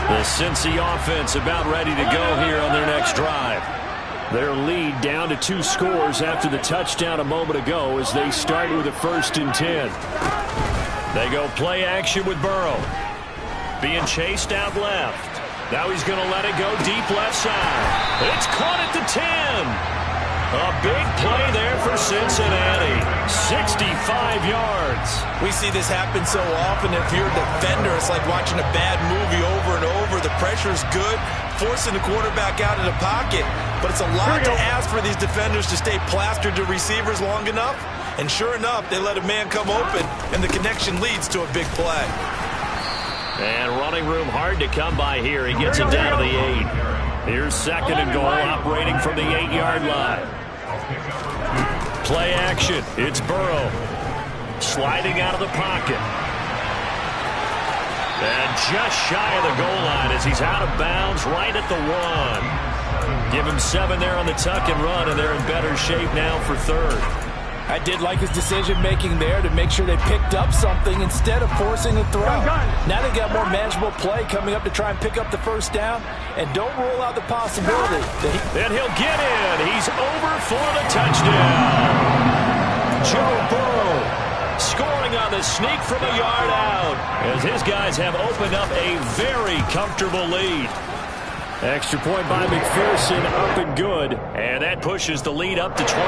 The Cincy offense about ready to go here on their next drive. Their lead down to 2 scores after the touchdown a moment ago as they start with a 1st and 10. They go play action with Burrow. Being chased out left. Now he's going to let it go deep left side. It's caught at the 10. A big play there for Cincinnati. 65 yards. We see this happen so often. If you're a defender, it's like watching a bad movie over and over. The pressure's good, forcing the quarterback out of the pocket. But it's a lot to ask for these defenders to stay plastered to receivers long enough. And sure enough, they let a man come open, and the connection leads to a big play. And running room hard to come by here. He gets it down to the 8. Here's 2nd and goal, operating from the 8-yard line. Play action. It's Burrow. Sliding out of the pocket. And just shy of the goal line as he's out of bounds right at the 1. Give him 7 there on the tuck and run, and they're in better shape now for 3rd. I did like his decision-making there to make sure they picked up something instead of forcing a throw. Now they got more manageable play coming up to try and pick up the 1st down, and don't rule out the possibility that and he'll get in. He's over for the touchdown. Joe Burrow scoring on the sneak from a yard out as his guys have opened up a very comfortable lead. Extra point by McPherson, up and good. And that pushes the lead up to 23.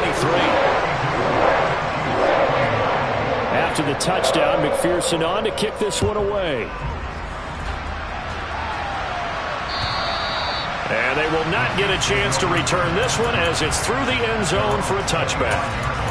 After the touchdown, McPherson on to kick this one away. And they will not get a chance to return this one as it's through the end zone for a touchback.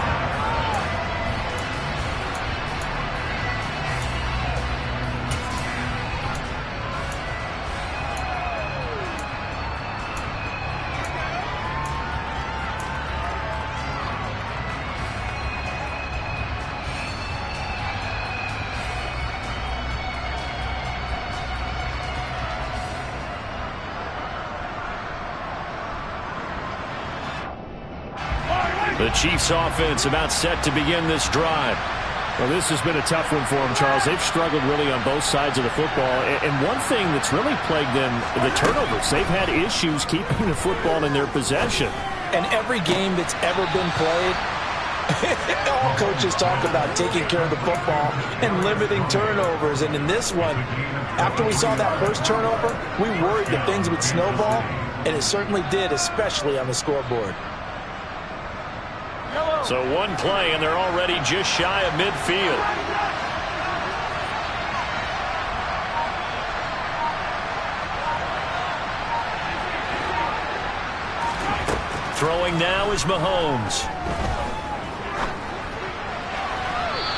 The Chiefs offense about set to begin this drive. Well, this has been a tough one for them, Charles. They've struggled really on both sides of the football. And one thing that's really plagued them, the turnovers. They've had issues keeping the football in their possession. And every game that's ever been played, all coaches talk about taking care of the football and limiting turnovers. And in this one, after we saw that first turnover, we worried that things would snowball, and it certainly did, especially on the scoreboard. So one play, and they're already just shy of midfield. Throwing now is Mahomes.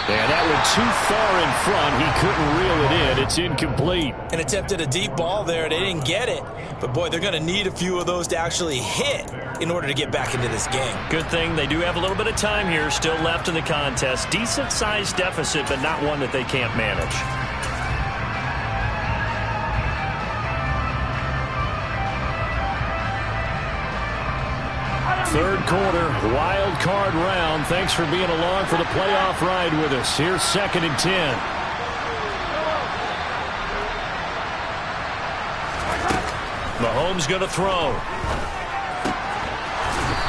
And that one too far in front. He couldn't reel it in. It's incomplete. And attempted a deep ball there. They didn't get it. But, boy, they're going to need a few of those to actually hit in order to get back into this game. Good thing they do have a little bit of time here still left in the contest. Decent-sized deficit, but not one that they can't manage. Third quarter, wild card round. Thanks for being along for the playoff ride with us. Here's 2nd and 10. Mahomes going to throw.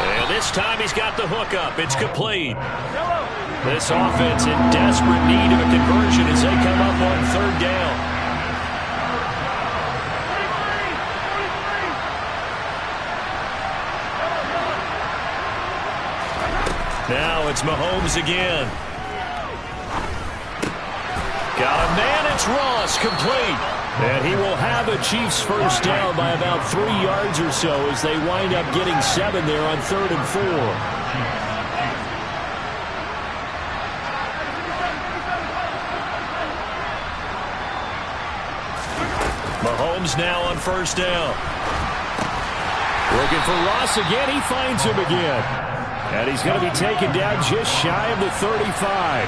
And this time he's got the hook up. It's complete. This offense in desperate need of a conversion as they come up on 3rd down. Now it's Mahomes again. Got a man, it's Ross, complete. And he will have a Chiefs first down by about 3 yards or so as they wind up getting 7 there on 3rd and 4. Mahomes now on 1st down. Looking for Ross again. He finds him again. And he's going to be taken down just shy of the 35.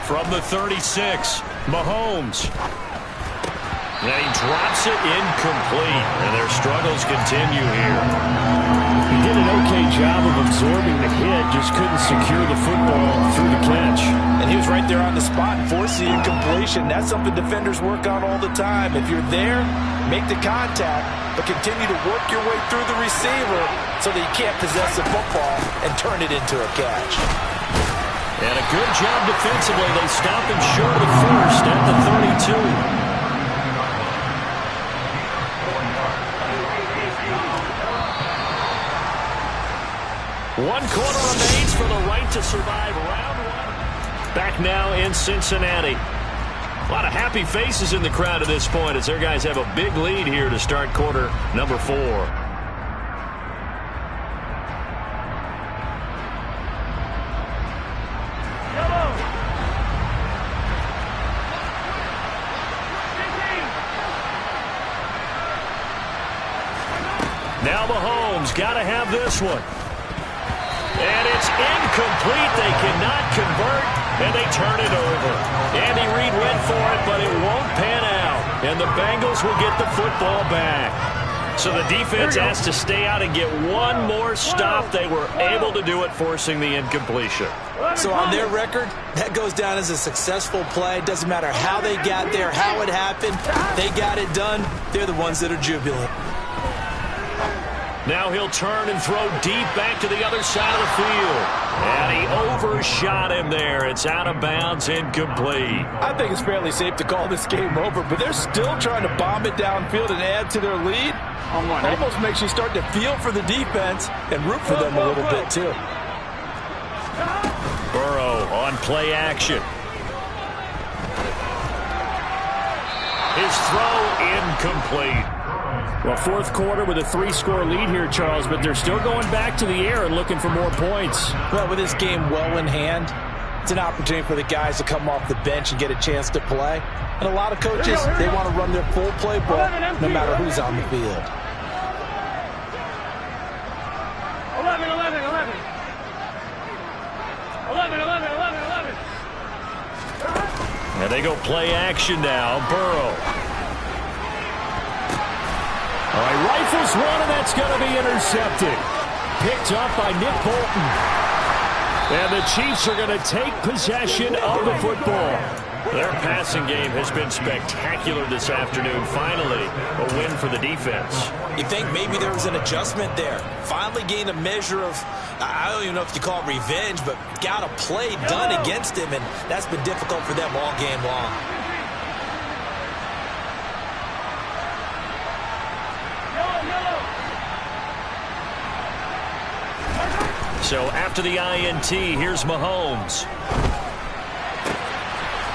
From the 36, Mahomes. And he drops it incomplete. And their struggles continue here. He did an okay job of absorbing the hit, just couldn't secure the football through the catch. And he was right there on the spot and forced the incompletion. That's something defenders work on all the time. If you're there, make the contact, but continue to work your way through the receiver so that you can't possess the football and turn it into a catch. And a good job defensively. They stop him short of the first at the 32. One quarter remains for the right to survive round one. Back now in Cincinnati. A lot of happy faces in the crowd at this point as their guys have a big lead here to start quarter number 4. Now Mahomes got to have this one. And it's incomplete. They cannot convert, and they turn it over. Andy Reid went for it, but it won't pan out. And the Bengals will get the football back. So the defense has to stay out and get one more stop. They were able to do it, forcing the incompletion. So on their record, that goes down as a successful play. Doesn't matter how they got there, how it happened. They got it done. They're the ones that are jubilant. Now he'll turn and throw deep back to the other side of the field. And he overshot him there. It's out of bounds, incomplete. I think it's fairly safe to call this game over, but they're still trying to bomb it downfield and add to their lead. Almost makes you start to feel for the defense and root for them a little bit, too. Burrow on play action. His throw incomplete. Well, fourth quarter with a 3-score lead here, Charles, but they're still going back to the air and looking for more points. Well, with this game well in hand, it's an opportunity for the guys to come off the bench and get a chance to play. And a lot of coaches, they want to run their full playbook no matter who's on the field. 11. And they go play action now. Burrow. All right, rifles one, and that's going to be intercepted. Picked up by Nick Bolton. And the Chiefs are going to take possession of the football. Their passing game has been spectacular this afternoon. Finally, a win for the defense. You think maybe there was an adjustment there. Finally gained a measure of, I don't even know if you call it revenge, but got a play done against him, and that's been difficult for them all game long. So after the INT, here's Mahomes.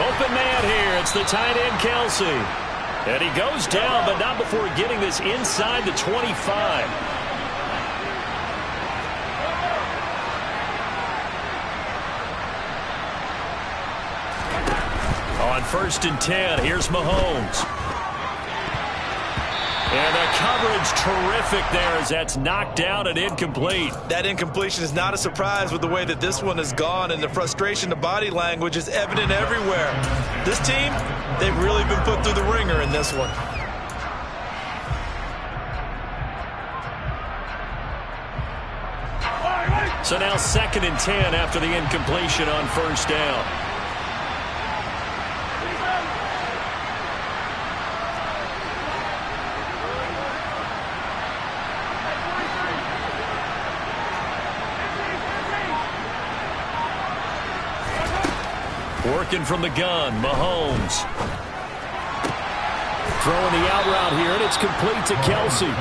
Open man here. It's the tight end, Kelsey. And he goes down, but not before getting this inside the 25. On 1st and 10, here's Mahomes. And the coverage terrific there as that's knocked down and incomplete. That incompletion is not a surprise with the way that this one has gone, and the frustration, the body language is evident everywhere. This team, they've really been put through the ringer in this one. So now 2nd and 10 after the incompletion on 1st down. Working from the gun, Mahomes. Throwing the out route here, and it's complete to Kelsey.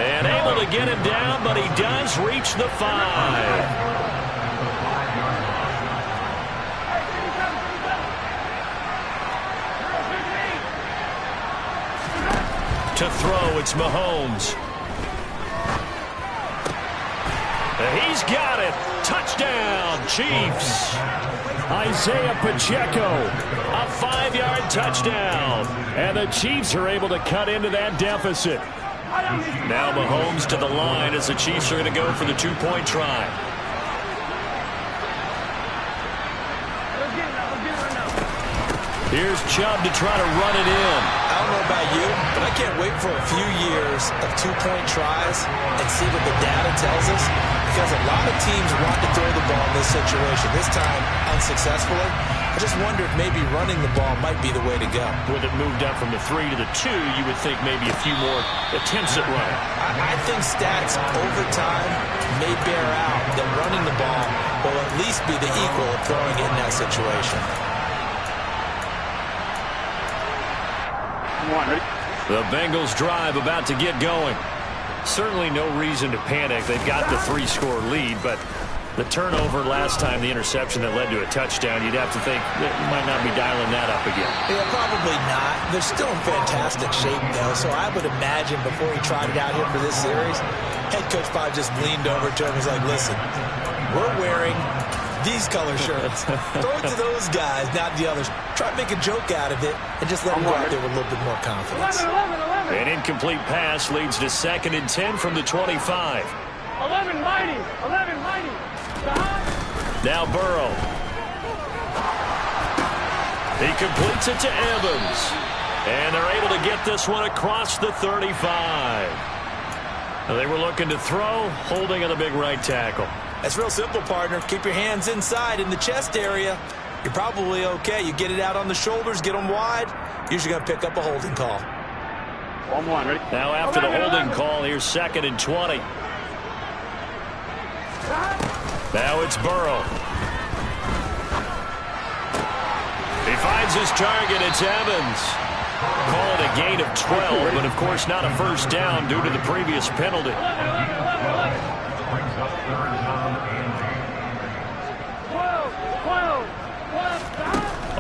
And able to get him down, but he does reach the 5. To throw, it's Mahomes. He's got it. Touchdown, Chiefs. Isaiah Pacheco, a 5-yard touchdown. And the Chiefs are able to cut into that deficit. Now Mahomes to the line as the Chiefs are going to go for the 2-point try. Here's Chubb to try to run it in. I don't know about you, but I can't wait for a few years of 2-point tries and see what the data tells us, because a lot of teams want to throw the ball in this situation, this time unsuccessfully. I just wonder if maybe running the ball might be the way to go. With it moved up from the 3 to the 2, you would think maybe a few more attempts at running. I think stats over time may bear out that running the ball will at least be the equal of throwing it in that situation. The Bengals drive about to get going. Certainly no reason to panic. They've got the 3-score lead, but the turnover last time, the interception that led to a touchdown, you'd have to think that you might not be dialing that up again. Yeah, probably not. They're still in fantastic shape, though, so I would imagine before he tried it out here for this series, head coach probably just leaned over to him and was like, listen, we're wearing these color shirts. Throw it to those guys, not the others. Try to make a joke out of it and just let them go out there with a little bit more confidence. An incomplete pass leads to 2nd and 10 from the 25. 11 mighty. 11 mighty. Now Burrow. He completes it to Evans. And they're able to get this one across the 35. They were looking to throw, holding on the big right tackle. That's real simple, partner. Keep your hands inside in the chest area. You're probably okay. You get it out on the shoulders, get them wide. Usually going to pick up a holding call. 1-1, ready? Now after the holding call, here's 2nd and 20. Now it's Burrow. He finds his target. It's Evans. Call it a gain of 12, but of course not a first down due to the previous penalty.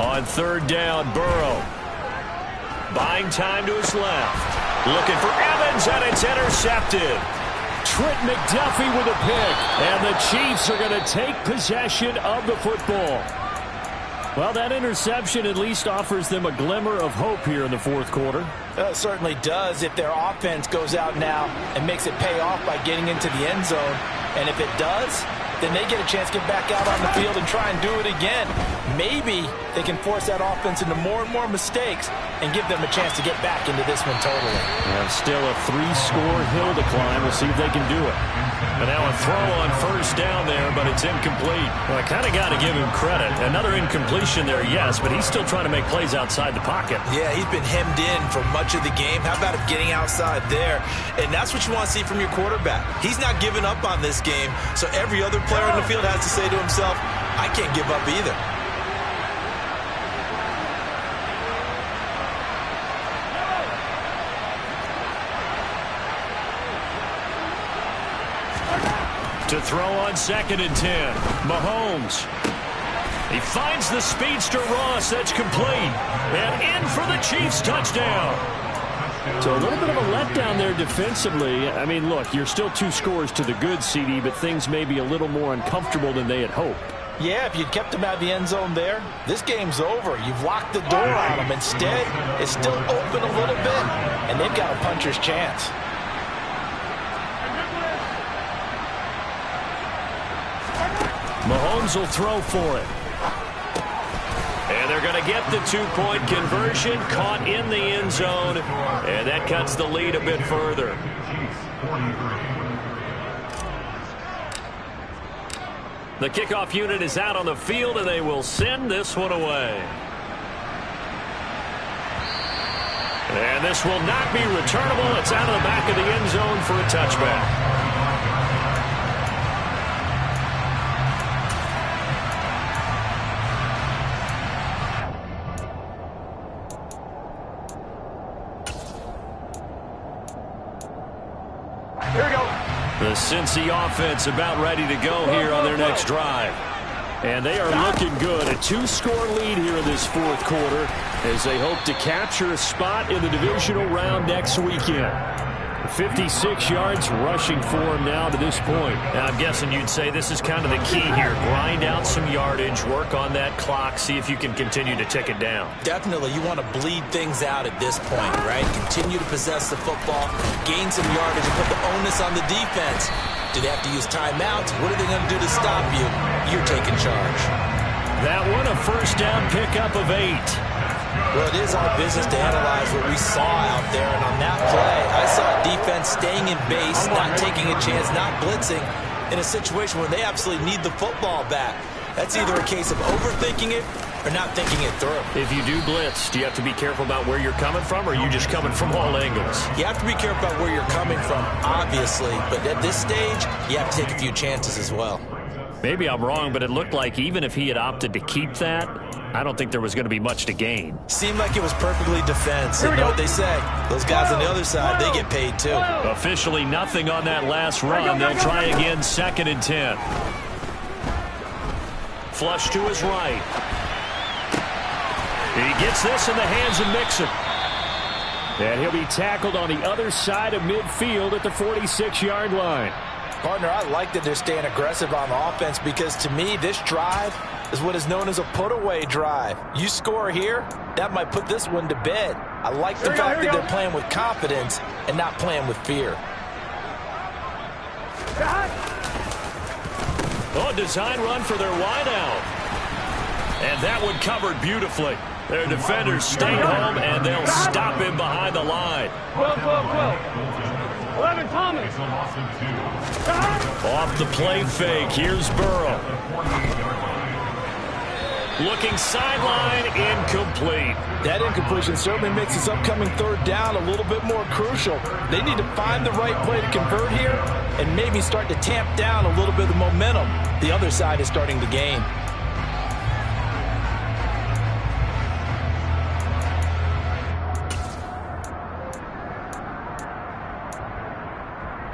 On 3rd down, Burrow. Buying time to his left. Looking for Evans, and it's intercepted. Trent McDuffie with a pick. And the Chiefs are going to take possession of the football. Well, that interception at least offers them a glimmer of hope here in the 4th quarter. It certainly does if their offense goes out now and makes it pay off by getting into the end zone. And if it does, then they get a chance to get back out on the field and try and do it again. Maybe they can force that offense into more and more mistakes and give them a chance to get back into this one totally. Still a 3-score hill to climb. We'll see if they can do it. And now a throw on 1st down there, but it's incomplete. Well, I kind of got to give him credit. Another incompletion there, yes, but he's still trying to make plays outside the pocket. Yeah, he's been hemmed in for much of the game. How about him getting outside there? And that's what you want to see from your quarterback. He's not giving up on this game, so every other player on the field has to say to himself, I can't give up either. To throw on 2nd and 10. Mahomes. He finds the speedster Ross. That's complete. And in for the Chiefs touchdown. So a little bit of a letdown there defensively. I mean, look, you're still 2 scores to the good, CD, but things may be a little more uncomfortable than they had hoped. Yeah, if you'd kept them out of the end zone there, this game's over. You've locked the door on them. Instead, it's still open a little bit, and they've got a puncher's chance. Mahomes will throw for it. And they're going to get the 2-point conversion, caught in the end zone, and that cuts the lead a bit further. The kickoff unit is out on the field, and they will send this one away. And this will not be returnable. It's out of the back of the end zone for a touchback. The Cincy offense about ready to go here on their next drive. And they are looking good. A 2-score lead here in this fourth quarter as they hope to capture a spot in the divisional round next weekend. 56 yards rushing for him now to this point. Now, I'm guessing you'd say this is kind of the key here. Grind out some yardage, work on that clock, see if you can continue to tick it down. Definitely, you want to bleed things out at this point, right? Continue to possess the football, gain some yardage, and put the onus on the defense. Do they have to use timeouts? What are they going to do to stop you? You're taking charge. That one, a first down pickup of 8. Well, it is our business to analyze what we saw out there, and on that play, I saw defense staying in base, not taking a chance, not blitzing, in a situation where they absolutely need the football back. That's either a case of overthinking it or not thinking it through. If you do blitz, do you have to be careful about where you're coming from, or are you just coming from all angles? You have to be careful about where you're coming from, obviously, but at this stage, you have to take a few chances as well. Maybe I'm wrong, but it looked like even if he had opted to keep that, I don't think there was going to be much to gain. Seemed like it was perfectly defense. You know what they say. Those guys on the other side, they get paid too. Officially nothing on that last run. They'll try again, 2nd and 10. Flush to his right. He gets this in the hands of Mixon. And he'll be tackled on the other side of midfield at the 46-yard line. Partner, I like that they're staying aggressive on offense because to me, this drive is what is known as a put-away drive. You score here, that might put this one to bed. I like the fact that they're playing with confidence and not playing with fear. Oh, design run for their wideout. And that one covered beautifully. Their defenders stayed home, and they'll stop him behind the line. 12. 11, Thomas. Off the play fake, here's Burrow. Looking sideline, incomplete. That incompletion certainly makes this upcoming third down a little bit more crucial. They need to find the right play to convert here and maybe start to tamp down a little bit of the momentum the other side is starting to gain.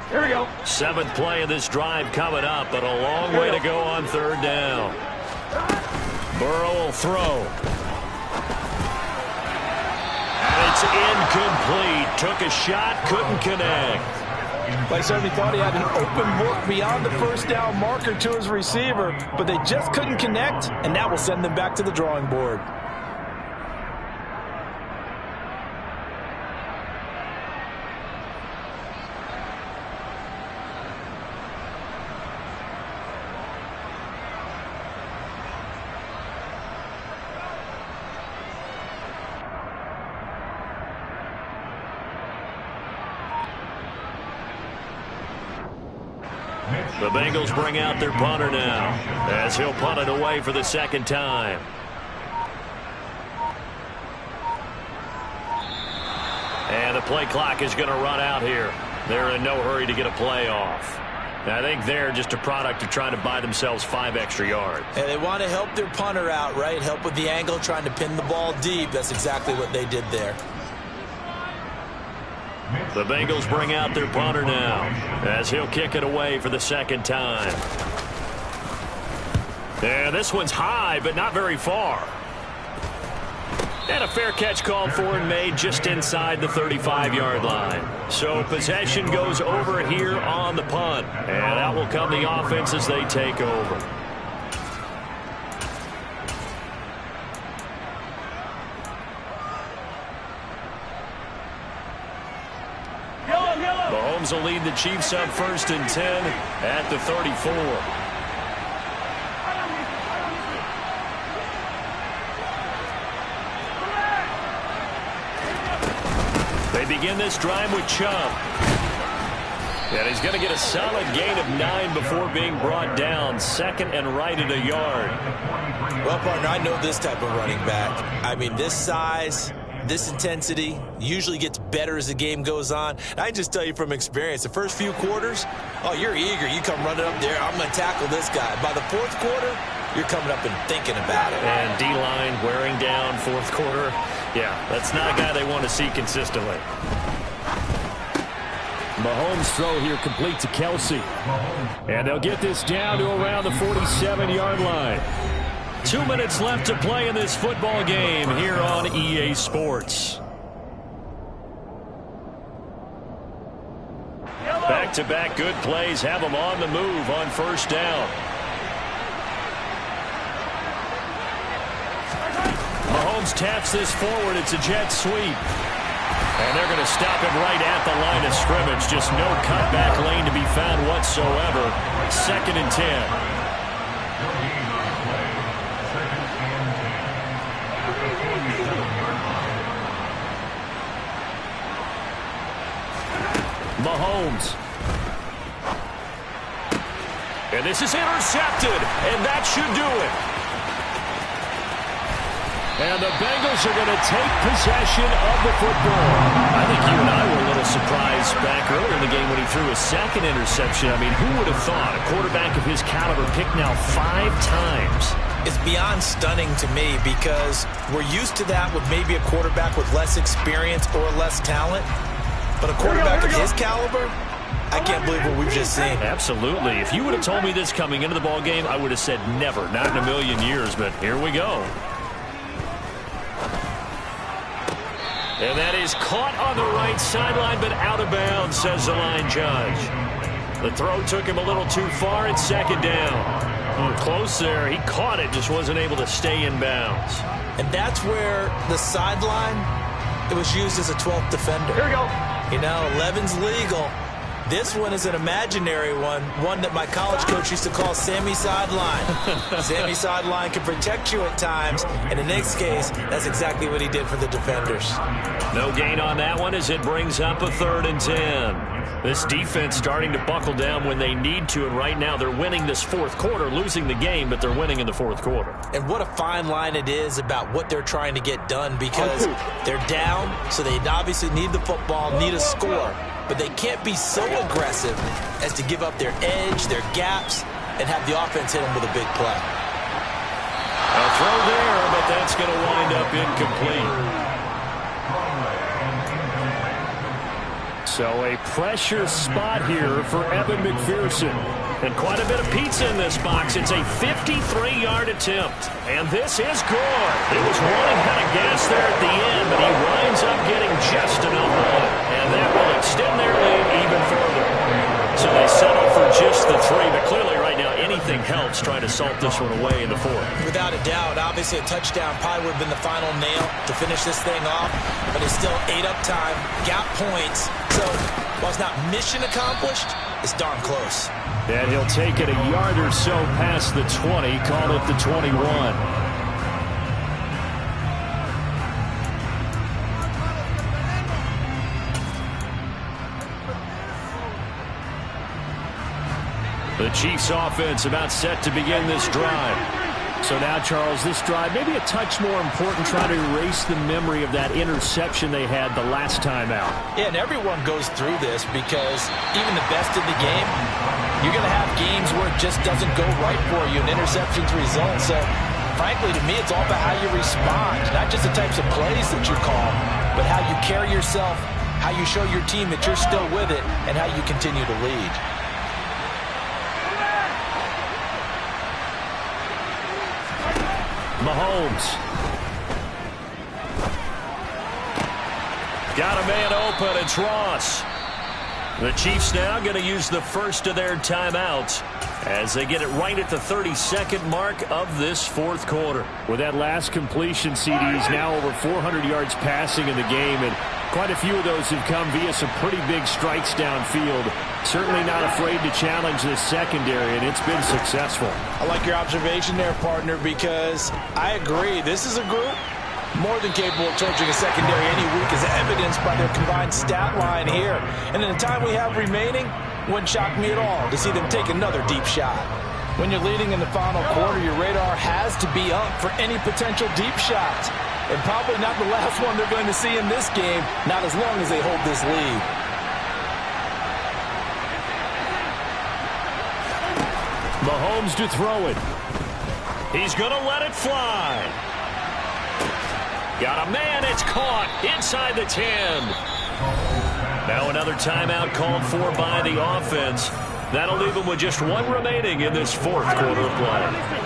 Here we go. 7th play of this drive coming up, but a long way to go on third down. Burrow will throw. And it's incomplete. Took a shot, couldn't connect. I certainly thought he had an open look beyond the first down marker to his receiver, but they just couldn't connect, and that will send them back to the drawing board. The Bengals bring out their punter now as he'll punt it away for the 2nd time. And the play clock is going to run out here. They're in no hurry to get a play off. I think they're just a product of trying to buy themselves 5 extra yards. And they want to help their punter out, right? Help with the angle, trying to pin the ball deep. That's exactly what they did there. The Bengals bring out their punter now as he'll kick it away for the 2nd time. And this one's high, but not very far. And a fair catch called for and made just inside the 35-yard line. So possession goes over here on the punt. And out will come the offense as they take over. Mahomes will lead the Chiefs up 1st and 10 at the 34. They begin this drive with Chubb. And he's going to get a solid gain of 9 before being brought down. 2nd and right at a yard. Well, partner, I know this type of running back. I mean, this size, this intensity usually gets better as the game goes on. And I can just tell you from experience, the first few quarters, oh, you're eager. You come running up there, I'm going to tackle this guy. By the 4th quarter, you're coming up and thinking about it. And D-line wearing down 4th quarter. Yeah, that's not a guy they want to see consistently. Mahomes' throw here complete to Kelsey. And they'll get this down to around the 47-yard line. 2 minutes left to play in this football game here on EA Sports. Back-to-back good plays have them on the move on first down. Mahomes taps this forward. It's a jet sweep. And they're going to stop him right at the line of scrimmage. Just no cutback lane to be found whatsoever. 2nd and 10. Mahomes. And this is intercepted. And that should do it. And the Bengals are going to take possession of the football. I think you and I were a little surprised back earlier in the game when he threw a second interception. I mean, who would have thought a quarterback of his caliber picked now 5 times? It's beyond stunning to me because we're used to that with maybe a quarterback with less experience or less talent. But a quarterback of his caliber, I can't believe what we've just seen. Absolutely. If you would have told me this coming into the ball game, I would have said never, not in a million years. But here we go. And that is caught on the right sideline, but out of bounds, says the line judge. The throw took him a little too far. It's 2nd down. Close there. He caught it, just wasn't able to stay in bounds. And that's where the sideline, it was used as a 12th defender. Here we go. You know, 11's legal. This one is an imaginary one that my college coach used to call Sammy Sideline. Sammy Sideline can protect you at times, and in this case, that's exactly what he did for the defenders. No gain on that one as it brings up a 3rd and 10. This defense starting to buckle down when they need to, and right now they're winning this 4th quarter, losing the game, but they're winning in the 4th quarter. And what a fine line it is about what they're trying to get done because they're down, so they obviously need the football, need a score. But they can't be so aggressive as to give up their edge, their gaps, and have the offense hit them with a big play. A throw there, but that's going to wind up incomplete. So a pressure spot here for Evan McPherson. And quite a bit of pizza in this box. It's a 53-yard attempt. And this is good. It was running kind of gas there at the end, but he winds up getting just enough on it. And that will extend their lead even further. So they settle for just the 3, but clearly right now anything helps trying to salt this one away in the 4th. Without a doubt, obviously a touchdown probably would have been the final nail to finish this thing off, but it's still ate up time, got points, so while it's not mission accomplished, it's darn close. And he'll take it a yard or so past the 20, call it the 21. The Chiefs offense about set to begin this drive. So now, Charles, this drive maybe a touch more important, trying to erase the memory of that interception they had the last time out. Yeah, and everyone goes through this because even the best in the game, you're going to have games where it just doesn't go right for you, and interceptions result. So, frankly, to me, it's all about how you respond, not just the types of plays that you call, but how you carry yourself, how you show your team that you're still with it, and how you continue to lead. Mahomes. Got a man open. It's Ross. The Chiefs now going to use the first of their timeouts as they get it right at the 32nd mark of this 4th quarter. With that last completion, CD's now over 400 yards passing in the game, and quite a few of those have come via some pretty big strikes downfield. Certainly not afraid to challenge this secondary, and it's been successful. I like your observation there, partner, because I agree. This is a group more than capable of torching a secondary any week, as evidenced by their combined stat line here. And in the time we have remaining, wouldn't shock me at all to see them take another deep shot. When you're leading in the final quarter, your radar has to be up for any potential deep shots. And probably not the last one they're going to see in this game, not as long as they hold this lead. Mahomes to throw it. He's going to let it fly. Got a man. It's caught inside the 10. Now another timeout called for by the offense. That'll leave them with just one remaining in this fourth quarter of play.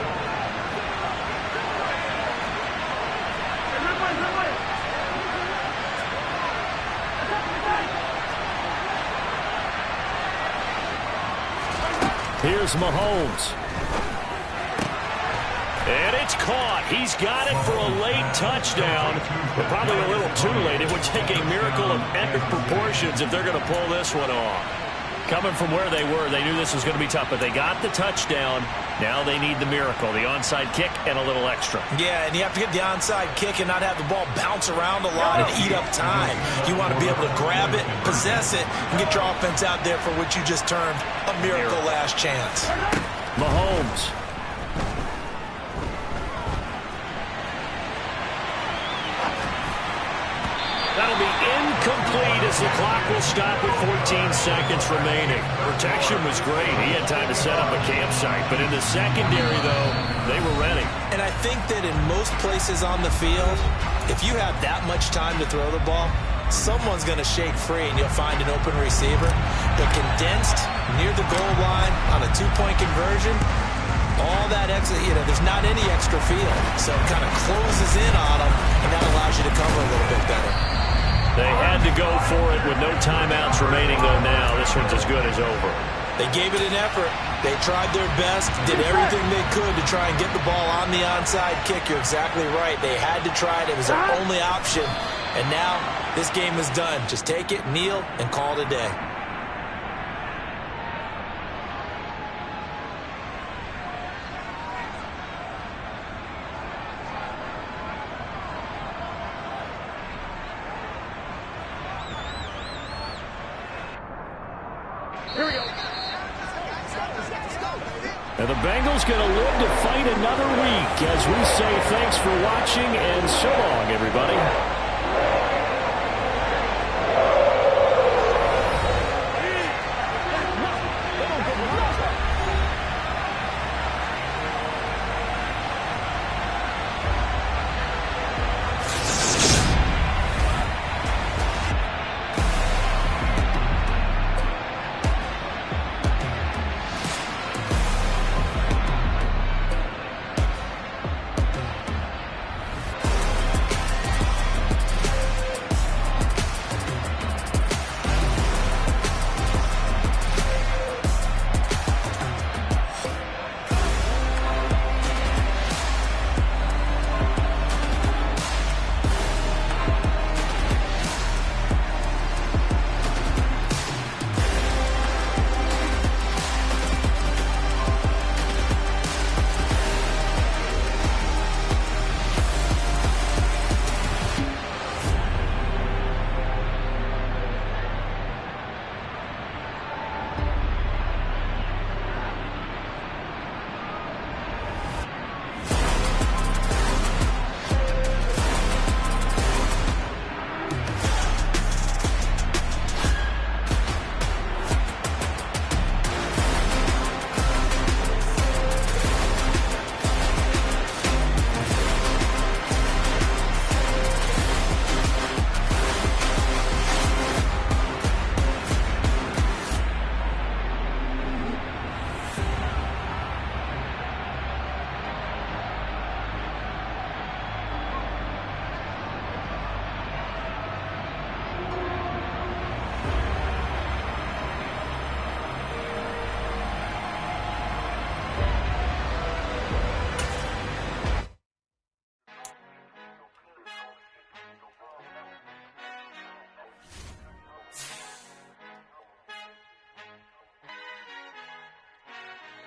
Here's Mahomes. And it's caught. He's got it for a late touchdown, but probably a little too late. It would take a miracle of epic proportions if they're going to pull this one off. Coming from where they were, they knew this was going to be tough, but they got the touchdown. Now they need the miracle, the onside kick and a little extra. Yeah, and you have to get the onside kick and not have the ball bounce around a lot and eat up time. You want to be able to grab it, possess it, and get your offense out there for what you just termed a miracle last chance. Mahomes. That'll be incomplete as the clock will stop with 14 seconds remaining. Protection was great. He had time to set up a campsite. But in the secondary, though, they were ready. And I think that in most places on the field, if you have that much time to throw the ball, someone's going to shake free and you'll find an open receiver. But condensed near the goal line on a two-point conversion, all that extra, there's not any extra field. So it kind of closes in on them, and that allows you to cover a little bit better. They had to go for it with no timeouts remaining, though now. This one's as good as over. They gave it an effort. They tried their best, did everything they could to try and get the ball on the onside kick. You're exactly right. They had to try it. It was their only option. And now this game is done. Just take it, kneel, and call it a day. And the Bengals going to live to fight another week as we say thanks for watching and so long, everybody.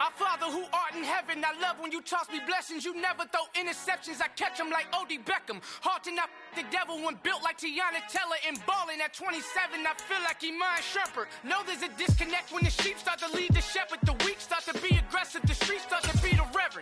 Our Father who art in heaven, I love when you toss me blessings. You never throw interceptions, I catch them like O.D. Beckham. Hard to knock the devil when built like Tiana Teller and balling at 27. I feel like Iman Shumpert. Know there's a disconnect when the sheep start to lead the shepherd. The weak start to be aggressive, the streets start to be the reverend.